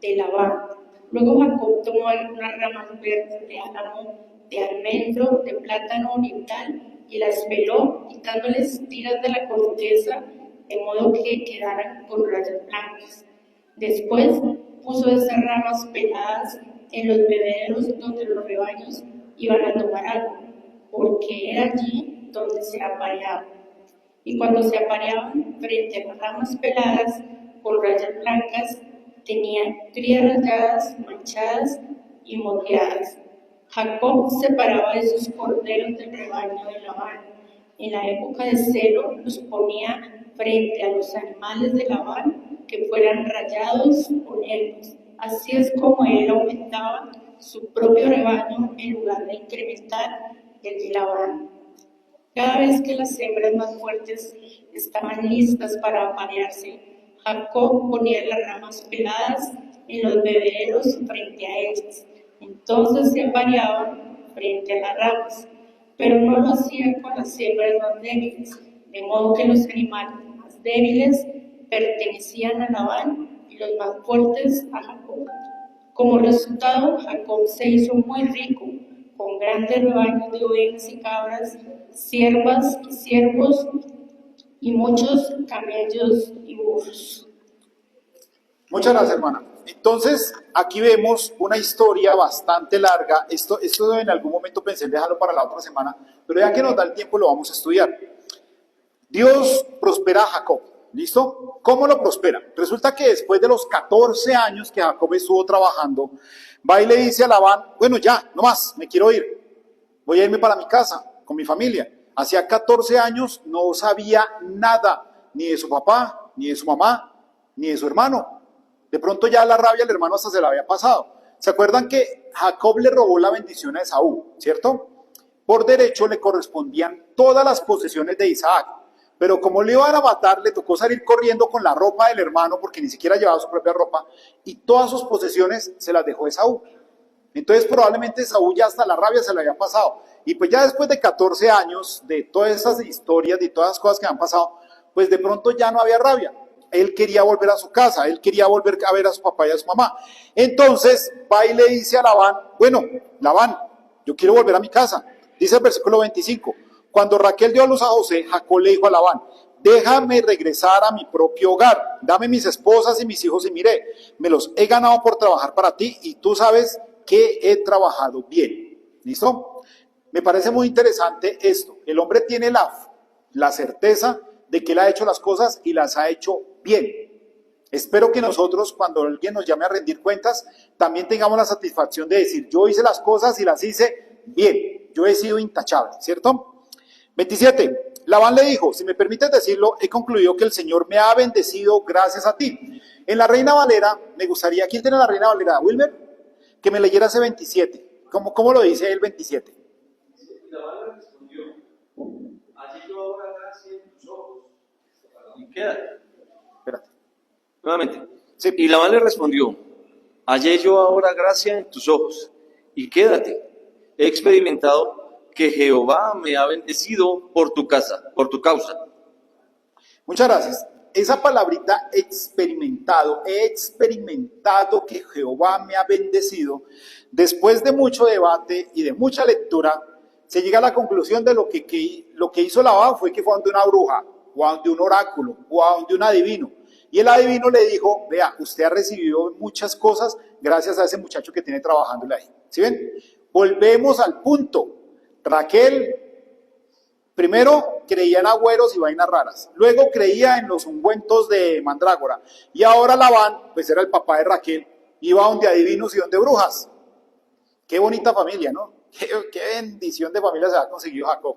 de Labán. Luego Jacob tomó algunas ramas verdes de álamo, de almendro, de plátano oriental y las peló, quitándoles tiras de la corteza, de modo que quedaran con rayas blancas. Después puso esas ramas peladas en los bebederos donde los rebaños iban a tomar agua, porque era allí donde se apareaban. Y cuando se apareaban frente a las ramas peladas con rayas blancas, tenían crías rayadas, manchadas y moteadas. Jacob separaba esos corderos del rebaño de Labán. En la época de celo los ponía frente a los animales de Labán que fueran rayados o negros. Así es como él aumentaba su propio rebaño en lugar de incrementar el de Labán. Cada vez que las hembras más fuertes estaban listas para aparearse, Jacob ponía las ramas peladas en los bebederos frente a ellas. Entonces se apareaban frente a las ramas, pero no lo hacía con las hembras más débiles, de modo que los animales más débiles pertenecían a Labán y los más fuertes a Jacob. Como resultado, Jacob se hizo muy rico, con grandes rebaños de ovejas y cabras, siervas y siervos, y muchos camellos y burros. Muchas gracias, hermana. Entonces, aquí vemos una historia bastante larga. Esto en algún momento pensé en dejarlo para la otra semana, pero ya que nos da el tiempo lo vamos a estudiar. Dios prospera a Jacob, ¿listo? ¿Cómo lo prospera? Resulta que después de los 14 años que Jacob estuvo trabajando, va y le dice a Labán, bueno, ya, no más, me quiero ir. Voy a irme para mi casa, con mi familia. Hacía 14 años no sabía nada, ni de su papá, ni de su mamá, ni de su hermano. De pronto ya la rabia al hermano hasta se la había pasado. ¿Se acuerdan que Jacob le robó la bendición a Esaú, cierto? Por derecho le correspondían todas las posesiones de Isaac. Pero como le iban a matar, le tocó salir corriendo con la ropa del hermano, porque ni siquiera llevaba su propia ropa, y todas sus posesiones se las dejó Esaú. Entonces probablemente Esaú ya hasta la rabia se le había pasado. Y pues ya después de 14 años, de todas esas historias, de todas las cosas que han pasado, pues de pronto ya no había rabia. Él quería volver a su casa, él quería volver a ver a su papá y a su mamá. Entonces va y le dice a Labán, bueno, Labán, yo quiero volver a mi casa. Dice el versículo 25, cuando Raquel dio a luz a José, Jacob le dijo a Labán, déjame regresar a mi propio hogar, dame mis esposas y mis hijos y miré, me los he ganado por trabajar para ti y tú sabes que he trabajado bien. ¿Listo? Me parece muy interesante esto. El hombre tiene la certeza de que él ha hecho las cosas y las ha hecho bien. Espero que nosotros, cuando alguien nos llame a rendir cuentas, también tengamos la satisfacción de decir, yo hice las cosas y las hice bien. Yo he sido intachable, ¿cierto? 27. Labán le dijo, si me permites decirlo, he concluido que el Señor me ha bendecido gracias a ti. En la Reina Valera, me gustaría, ¿quién tiene la Reina Valera? ¿Wilmer? Que me leyera ese 27. ¿Cómo lo dice el 27? Y Labán le respondió, allí yo ahora gracia en tus ojos, y quédate. Espérate. Nuevamente. Sí. Y Labán le respondió, hallé yo ahora gracia en tus ojos, y quédate. He experimentado que Jehová me ha bendecido por tu causa. Muchas gracias. Esa palabrita he experimentado que Jehová me ha bendecido. Después de mucho debate y de mucha lectura, se llega a la conclusión de lo que hizo Labán fue que fue ante una bruja, o ante un oráculo, o ante un adivino. Y el adivino le dijo, vea, usted ha recibido muchas cosas gracias a ese muchacho que tiene trabajándole ahí. ¿Sí ven? Volvemos al punto. Raquel primero creía en agüeros y vainas raras, luego creía en los ungüentos de mandrágora, y ahora Labán, pues era el papá de Raquel, iba donde adivinos y donde brujas. Qué bonita familia, ¿no? Qué bendición de familia se ha conseguido Jacob.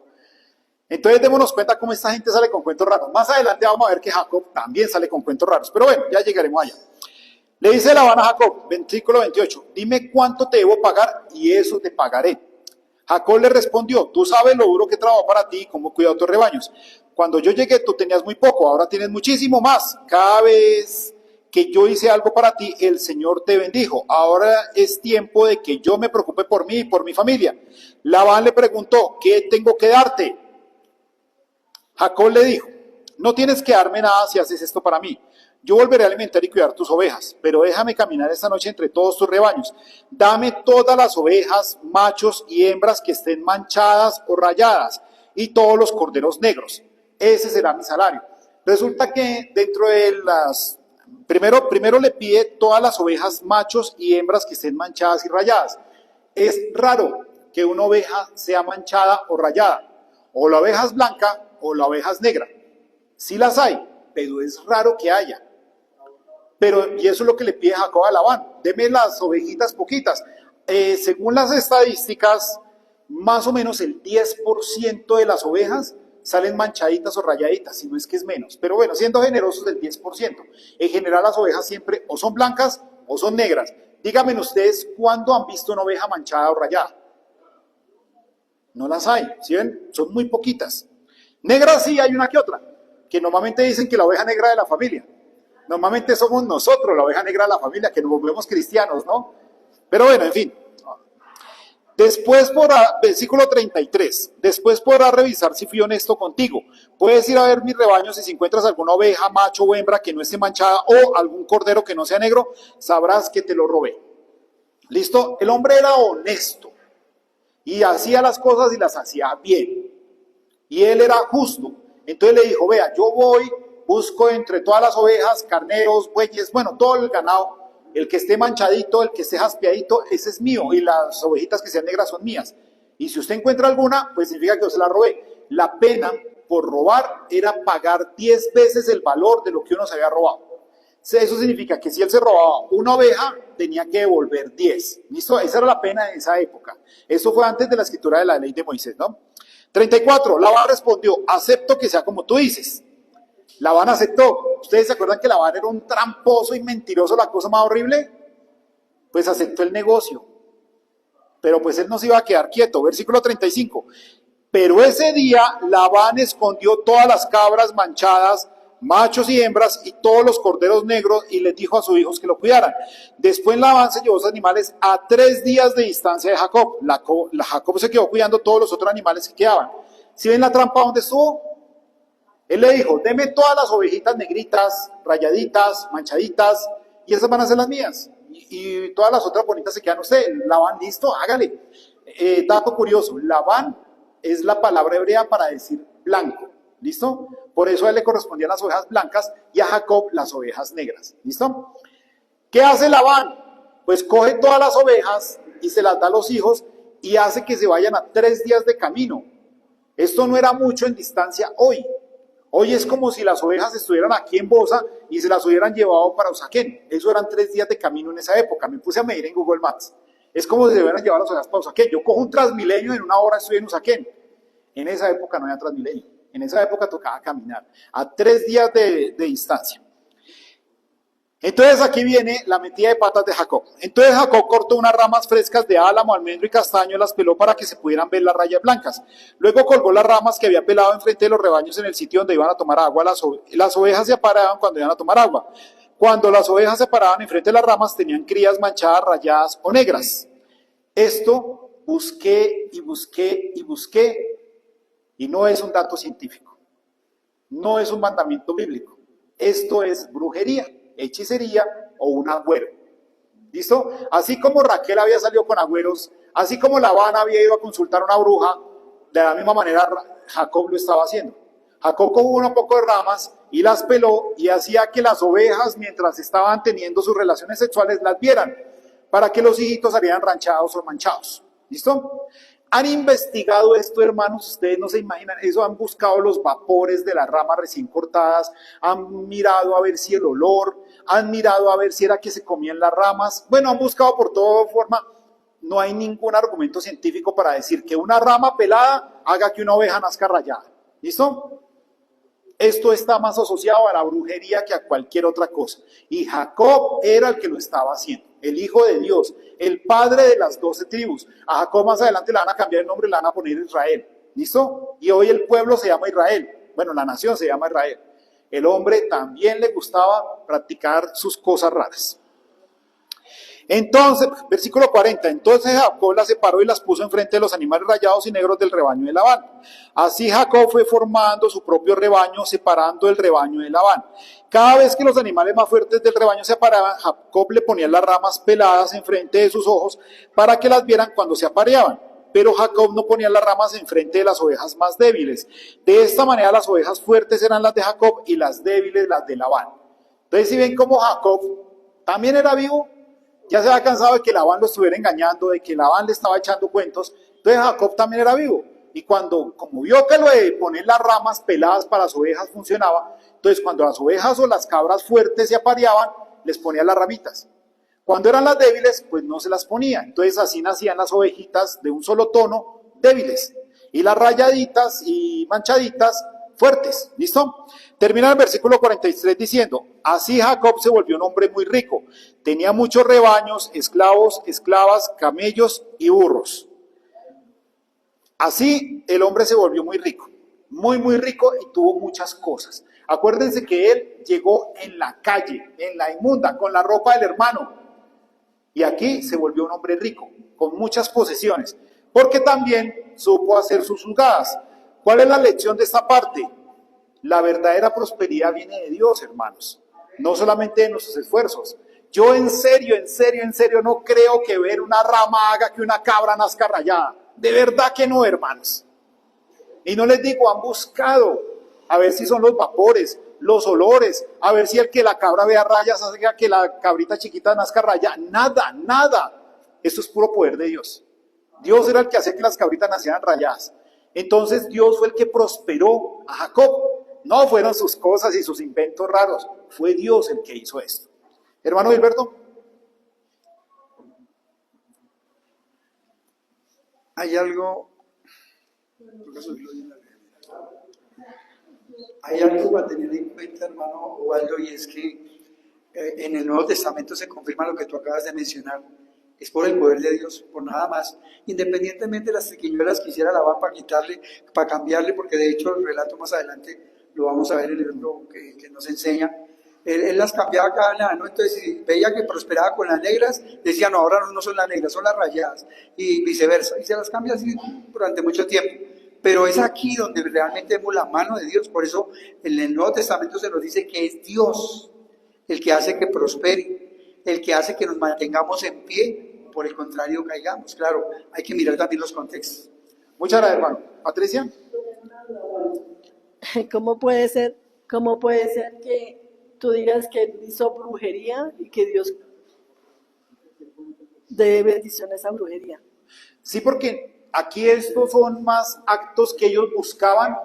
Entonces démonos cuenta cómo esta gente sale con cuentos raros. Más adelante vamos a ver que Jacob también sale con cuentos raros, pero bueno, ya llegaremos allá. Le dice Labán a Jacob, versículo 28, dime cuánto te debo pagar y eso te pagaré. Jacob le respondió, tú sabes lo duro que trabajo para ti y cómo cuido tus rebaños. Cuando yo llegué tú tenías muy poco, ahora tienes muchísimo más. Cada vez que yo hice algo para ti, el Señor te bendijo. Ahora es tiempo de que yo me preocupe por mí y por mi familia. Labán le preguntó, ¿qué tengo que darte? Jacob le dijo, no tienes que darme nada si haces esto para mí. Yo volveré a alimentar y cuidar tus ovejas, pero déjame caminar esta noche entre todos tus rebaños. Dame todas las ovejas, machos y hembras que estén manchadas o rayadas, y todos los corderos negros. Ese será mi salario. Resulta que dentro de las... Primero le pide todas las ovejas, machos y hembras que estén manchadas y rayadas. Es raro que una oveja sea manchada o rayada. O la oveja es blanca o la oveja es negra. Sí las hay, pero es raro que haya. Y eso es lo que le pide Jacob a Labán. Deme las ovejitas poquitas. Según las estadísticas, más o menos el 10% de las ovejas salen manchaditas o rayaditas, si no es que es menos. Pero bueno, siendo generosos del 10%. En general las ovejas siempre o son blancas o son negras. Díganme ustedes, ¿cuándo han visto una oveja manchada o rayada? No las hay, ¿sí ven? Son muy poquitas. Negras sí hay una que otra, que normalmente dicen que la oveja negra de la familia. Normalmente somos nosotros, la oveja negra de la familia, que nos volvemos cristianos, ¿no? Pero bueno, en fin. Después versículo 33, después podrás revisar si fui honesto contigo. Puedes ir a ver mis rebaños y si encuentras alguna oveja, macho o hembra que no esté manchada o algún cordero que no sea negro, sabrás que te lo robé. ¿Listo? El hombre era honesto y hacía las cosas y las hacía bien. Y él era justo. Entonces le dijo, vea, yo voy, busco entre todas las ovejas, carneros, bueyes, bueno, todo el ganado. El que esté manchadito, el que esté jaspeadito, ese es mío. Y las ovejitas que sean negras son mías. Y si usted encuentra alguna, pues significa que yo se la robé. La pena por robar era pagar 10 veces el valor de lo que uno se había robado. Eso significa que si él se robaba una oveja, tenía que devolver 10. ¿Listo? Esa era la pena en esa época. Eso fue antes de la escritura de la ley de Moisés, ¿no? 34. Labán respondió, acepto que sea como tú dices. Labán aceptó. ¿Ustedes se acuerdan que Labán era un tramposo y mentiroso, la cosa más horrible? Pues aceptó el negocio. Pero pues él no se iba a quedar quieto. Versículo 35. Pero ese día Labán escondió todas las cabras manchadas, machos y hembras, y todos los corderos negros, y les dijo a sus hijos que lo cuidaran. Después Labán se llevó esos animales a 3 días de distancia de Jacob. Jacob se quedó cuidando todos los otros animales que quedaban. ¿Sí ven la trampa donde estuvo? Él le dijo, deme todas las ovejitas negritas, rayaditas, manchaditas, y esas van a ser las mías. Y todas las otras bonitas se quedan usted. Labán, listo, hágale. Dato curioso, Labán es la palabra hebrea para decir blanco, ¿listo? Por eso a él le correspondían las ovejas blancas y a Jacob las ovejas negras, ¿listo? ¿Qué hace Labán? Pues coge todas las ovejas y se las da a los hijos y hace que se vayan a 3 días de camino. Esto no era mucho en distancia hoy. Hoy es como si las ovejas estuvieran aquí en Bosa y se las hubieran llevado para Usaquén. Eso eran 3 días de camino en esa época. Me puse a medir en Google Maps. Es como si se hubieran llevado las ovejas para Usaquén. Yo cojo un Transmilenio, en 1 hora estoy en Usaquén. En esa época no había Transmilenio. En esa época tocaba caminar a 3 días de distancia. Entonces aquí viene la metida de patas de Jacob. Entonces Jacob cortó unas ramas frescas de álamo, almendro y castaño y las peló para que se pudieran ver las rayas blancas. Luego colgó las ramas que había pelado enfrente de los rebaños en el sitio donde iban a tomar agua. Las ovejas se paraban cuando iban a tomar agua. Cuando las ovejas se paraban enfrente de las ramas tenían crías manchadas, rayadas o negras. Esto busqué y busqué y busqué y no es un dato científico. No es un mandamiento bíblico. Esto es brujería, hechicería o un agüero. ¿Listo? Así como Raquel había salido con agüeros, así como Labán había ido a consultar a una bruja, de la misma manera Jacob lo estaba haciendo. Jacob cogió un poco de ramas y las peló y hacía que las ovejas, mientras estaban teniendo sus relaciones sexuales, las vieran, para que los hijitos salieran ranchados o manchados. ¿Listo? ¿Han investigado esto, hermanos? Ustedes no se imaginan, eso han buscado los vapores de las ramas recién cortadas, han mirado a ver si el olor, han mirado a ver si era que se comían las ramas, bueno, han buscado por toda forma, no hay ningún argumento científico para decir que una rama pelada haga que una oveja nazca rayada. ¿Listo? Esto está más asociado a la brujería que a cualquier otra cosa. Y Jacob era el que lo estaba haciendo, el hijo de Dios, el padre de las 12 tribus. A Jacob más adelante le van a cambiar el nombre y le van a poner Israel. ¿Listo? Y hoy el pueblo se llama Israel. Bueno, la nación se llama Israel. El hombre también le gustaba practicar sus cosas raras. Entonces, versículo 40, entonces Jacob las separó y las puso enfrente de los animales rayados y negros del rebaño de Labán. Así Jacob fue formando su propio rebaño, separando el rebaño de Labán. Cada vez que los animales más fuertes del rebaño se separaban, Jacob le ponía las ramas peladas enfrente de sus ojos para que las vieran cuando se apareaban. Pero Jacob no ponía las ramas enfrente de las ovejas más débiles. De esta manera las ovejas fuertes eran las de Jacob y las débiles las de Labán. Entonces, si ven cómo Jacob también era vivo, ya se había cansado de que Labán lo estuviera engañando, de que Labán le estaba echando cuentos. Entonces Jacob también era vivo. Y como vio que lo de poner las ramas peladas para las ovejas funcionaba, entonces cuando las ovejas o las cabras fuertes se apareaban, les ponía las ramitas. Cuando eran las débiles, pues no se las ponía. Entonces así nacían las ovejitas de un solo tono, débiles. Y las rayaditas y manchaditas, fuertes. ¿Listo? Termina el versículo 43 diciendo, así Jacob se volvió un hombre muy rico. Tenía muchos rebaños, esclavos, esclavas, camellos y burros. Así el hombre se volvió muy rico. muy, muy rico y tuvo muchas cosas. Acuérdense que él llegó en la calle, en la inmunda, con la ropa del hermano. Y aquí se volvió un hombre rico, con muchas posesiones, porque también supo hacer sus jugadas. ¿Cuál es la lección de esta parte? La verdadera prosperidad viene de Dios, hermanos, no solamente de nuestros esfuerzos. Yo en serio no creo que ver una rama haga que una cabra nazca rayada. De verdad que no, hermanos. Y no les digo, han buscado a ver si son los vapores, los olores, a ver si el que la cabra vea rayas hace que la cabrita chiquita nazca rayada. Nada, nada. Esto es puro poder de Dios. Dios era el que hacía que las cabritas nacieran rayadas. Entonces Dios fue el que prosperó a Jacob. No fueron sus cosas y sus inventos raros. Fue Dios el que hizo esto. Hermano Gilberto. Hay algo a tener en cuenta, hermano Waldo, y es que en el Nuevo Testamento se confirma lo que tú acabas de mencionar. Es por el poder de Dios, por nada más. Independientemente de las triquiñuelas que hiciera Labán para quitarle, para cambiarle, porque de hecho el relato más adelante lo vamos a ver en el libro que nos enseña. Él las cambiaba cada nada, ¿no? Entonces, si veía que prosperaba con las negras, decía, no, ahora no son las negras, son las rayadas, y viceversa. Y se las cambia así durante mucho tiempo. Pero es aquí donde realmente vemos la mano de Dios. Por eso en el Nuevo Testamento se nos dice que es Dios el que hace que prospere, el que hace que nos mantengamos en pie, por el contrario caigamos. Claro, hay que mirar también los contextos. Muchas gracias, hermano. Patricia. ¿Cómo puede ser que tú digas que él hizo brujería y que Dios dé bendiciones a brujería? Sí, porque aquí estos son más actos que ellos buscaban,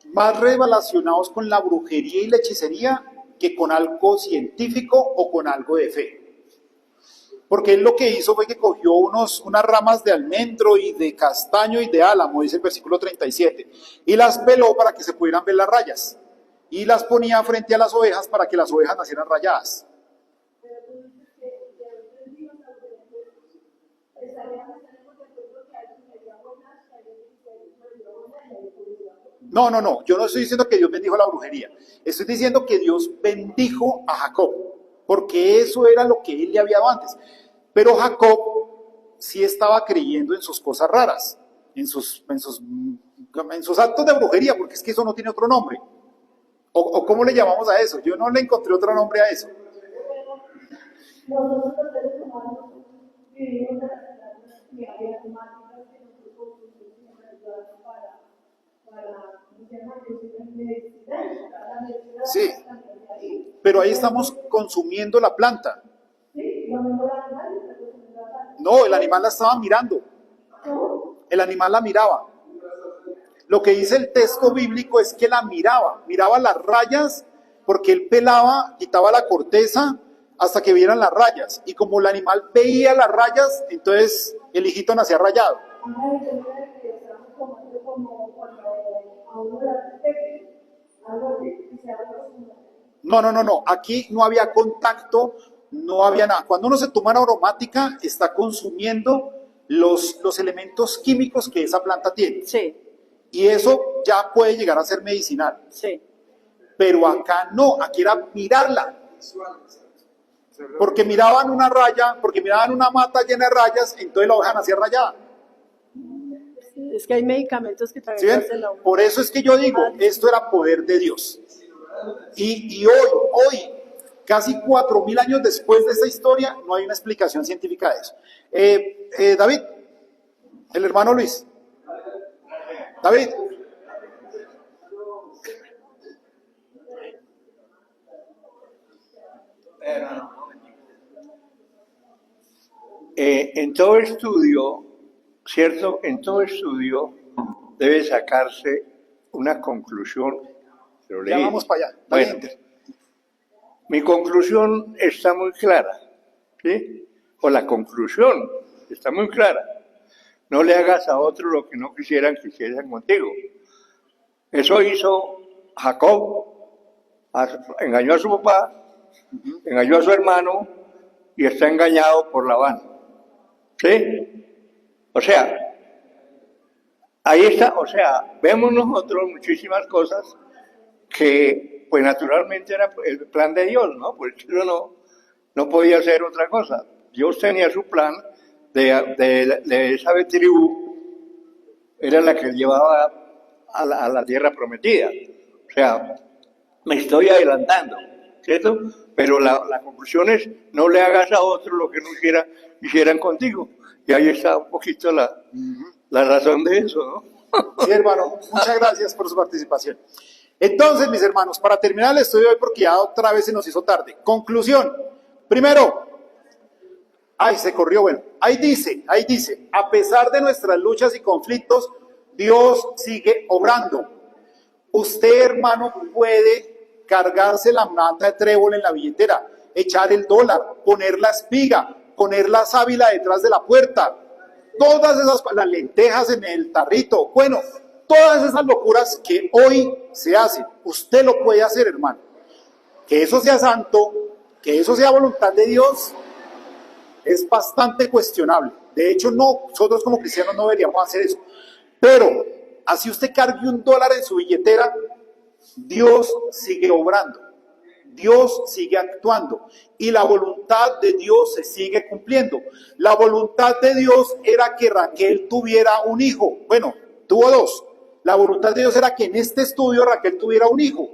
más relacionados con la brujería y la hechicería que con algo científico o con algo de fe. Porque él lo que hizo fue que cogió unas ramas de almendro y de castaño y de álamo, dice el versículo 37, y las peló para que se pudieran ver las rayas, y las ponía frente a las ovejas para que las ovejas nacieran rayadas. No, yo no estoy diciendo que Dios bendijo la brujería, estoy diciendo que Dios bendijo a Jacob, porque eso era lo que él le había dado antes. Pero Jacob sí estaba creyendo en sus cosas raras, en sus actos de brujería, porque es que eso no tiene otro nombre. ¿O cómo le llamamos a eso? Yo no le encontré otro nombre a eso. Nosotros los seres humanos vivimos de las teorías matemáticas que nosotros nos ayudan para Sí, pero ahí estamos consumiendo la planta. No, el animal la estaba mirando. El animal la miraba. Lo que dice el texto bíblico es que la miraba las rayas, porque él pelaba, quitaba la corteza hasta que vieran las rayas. Y como el animal veía las rayas, entonces el hijito nacía rayado. No. Aquí no había contacto, no había nada. Cuando uno se toma una aromática, está consumiendo los elementos químicos que esa planta tiene. Sí. Y eso ya puede llegar a ser medicinal. Sí. Pero acá no, aquí era mirarla. Porque miraban una raya, porque miraban una mata llena de rayas, entonces la oveja nacía rayada. Es que hay medicamentos que ¿Sí también ven? hacen la... Por eso es que yo digo, esto era poder de Dios. Y hoy, casi 4.000 años después de esta historia, no hay una explicación científica de eso. David, el hermano Luis. David. En todo estudio, ¿cierto? En todo estudio debe sacarse una conclusión. Ya vamos para allá. Bueno, mi conclusión está muy clara, ¿sí? O la conclusión está muy clara. No le hagas a otro lo que no quisieran que hicieran contigo. Eso hizo Jacob, engañó a su papá, engañó a su hermano y está engañado por Labán. ¿Sí? O sea, Ahí está, o sea, vemos nosotros muchísimas cosas que, pues naturalmente era el plan de Dios, ¿no? Pues yo no podía hacer otra cosa. Dios tenía su plan de esa tribu, era la que llevaba a la tierra prometida. O sea, me estoy adelantando, ¿cierto? Pero la conclusión es, no le hagas a otro lo que no hicieran contigo. Y ahí está un poquito la razón de eso, ¿no? Sí, hermano, muchas gracias por su participación. Entonces, mis hermanos, para terminar el estudio de hoy, porque ya otra vez se nos hizo tarde. Conclusión. Primero, se corrió, bueno. Ahí dice, a pesar de nuestras luchas y conflictos, Dios sigue obrando. Usted, hermano, puede cargarse la mata de trébol en la billetera, echar el dólar, poner la espiga, poner la sábila detrás de la puerta, todas esas, las lentejas en el tarrito, bueno, todas esas locuras que hoy se hacen, usted lo puede hacer, hermano. Que eso sea santo, que eso sea voluntad de Dios, es bastante cuestionable. De hecho, nosotros como cristianos no deberíamos hacer eso. Pero, así usted cargue $1 en su billetera, Dios sigue obrando. Dios sigue actuando y la voluntad de Dios se sigue cumpliendo. La voluntad de Dios era que Raquel tuviera un hijo. Bueno, tuvo 2. La voluntad de Dios era que en este estudio Raquel tuviera un hijo.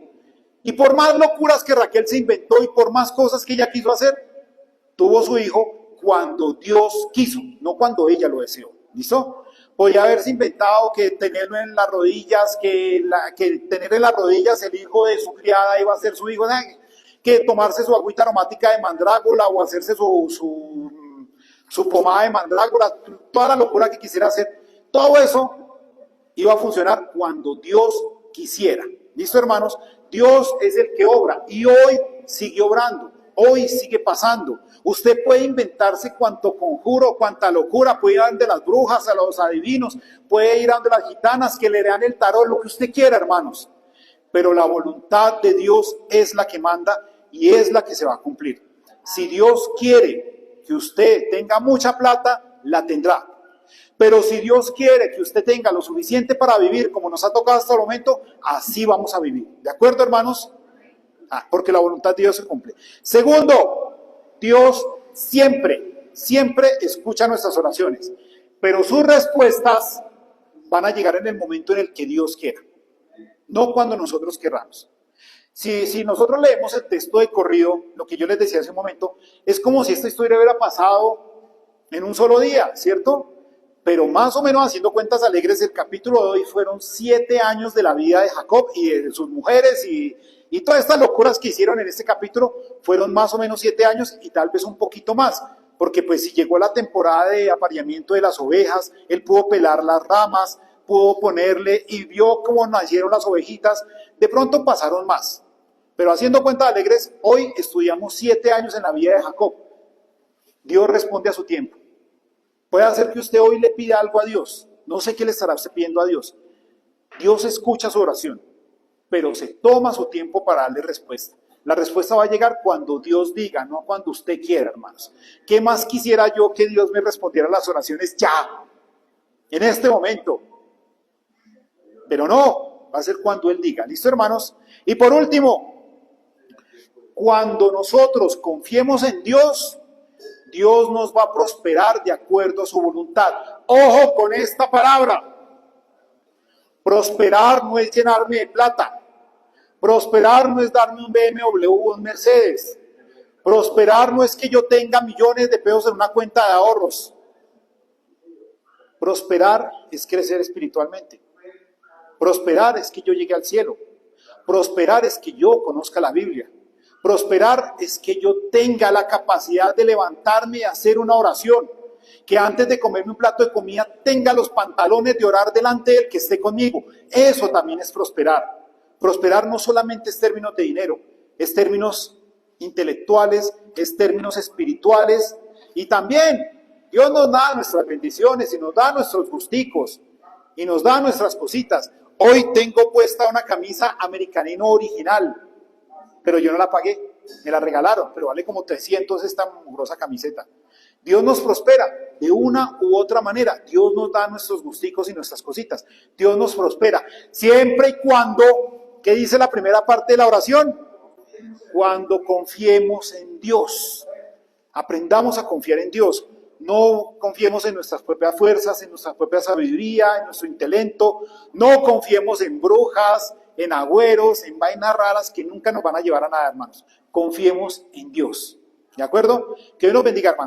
Y por más locuras que Raquel se inventó y por más cosas que ella quiso hacer, tuvo su hijo cuando Dios quiso, no cuando ella lo deseó. ¿Listo? Podía haberse inventado que tenerlo en las rodillas, que tener en las rodillas el hijo de su criada iba a ser su hijo, que tomarse su agüita aromática de mandrágora o hacerse su pomada de mandrágora, toda la locura que quisiera hacer. Todo eso iba a funcionar cuando Dios quisiera. ¿Listo, hermanos? Dios es el que obra y hoy sigue obrando, hoy sigue pasando. Usted puede inventarse cuanto conjuro, cuanta locura, puede ir a donde las brujas, a los adivinos, puede ir a donde las gitanas que le lean el tarot, lo que usted quiera, hermanos. Pero la voluntad de Dios es la que manda y es la que se va a cumplir. Si Dios quiere que usted tenga mucha plata, la tendrá. Pero si Dios quiere que usted tenga lo suficiente para vivir como nos ha tocado hasta el momento, así vamos a vivir. ¿De acuerdo, hermanos? Porque la voluntad de Dios se cumple. Segundo, Dios siempre escucha nuestras oraciones, pero sus respuestas van a llegar en el momento en el que Dios quiera, no cuando nosotros querramos. Si nosotros leemos el texto de corrido, lo que yo les decía hace un momento, es como si esta historia hubiera pasado en un solo día, ¿cierto? Pero más o menos haciendo cuentas alegres, el capítulo de hoy fueron 7 años de la vida de Jacob y de sus mujeres y todas estas locuras que hicieron en este capítulo fueron más o menos 7 años y tal vez un poquito más, porque pues si llegó la temporada de apareamiento de las ovejas, él pudo pelar las ramas, pudo ponerle y vio cómo nacieron las ovejitas, de pronto pasaron más. Pero haciendo cuentas alegres, hoy estudiamos 7 años en la vida de Jacob. Dios responde a su tiempo. Puede hacer que usted hoy le pida algo a Dios. No sé qué le estará usted pidiendo a Dios. Dios escucha su oración, pero se toma su tiempo para darle respuesta. La respuesta va a llegar cuando Dios diga, no cuando usted quiera, hermanos. ¿Qué más quisiera yo que Dios me respondiera a las oraciones ya, en este momento? Pero no, va a ser cuando Él diga. ¿Listo, hermanos? Y por último, cuando nosotros confiemos en Dios, Dios nos va a prosperar de acuerdo a su voluntad. Ojo con esta palabra. Prosperar no es llenarme de plata. Prosperar no es darme un BMW o un Mercedes. Prosperar no es que yo tenga millones de pesos en una cuenta de ahorros. Prosperar es crecer espiritualmente. Prosperar es que yo llegue al cielo. Prosperar es que yo conozca la Biblia. Prosperar es que yo tenga la capacidad de levantarme y hacer una oración. Que antes de comerme un plato de comida tenga los pantalones de orar delante del que esté conmigo. Eso también es prosperar. Prosperar no solamente es términos de dinero, es términos intelectuales, es términos espirituales. Y también Dios nos da nuestras bendiciones y nos da nuestros gusticos y nos da nuestras cositas. Hoy tengo puesta una camisa americanino original, pero yo no la pagué, me la regalaron, pero vale como 300 esta mugrosa camiseta. Dios nos prospera de una u otra manera. Dios nos da nuestros gusticos y nuestras cositas. Dios nos prospera. Siempre y cuando, ¿qué dice la primera parte de la oración? Cuando confiemos en Dios. Aprendamos a confiar en Dios. No confiemos en nuestras propias fuerzas, en nuestra propia sabiduría, en nuestro intelecto. No confiemos en brujas, en agüeros, en vainas raras que nunca nos van a llevar a nada, hermanos. Confiemos en Dios. ¿De acuerdo? Que Dios nos bendiga, hermanos.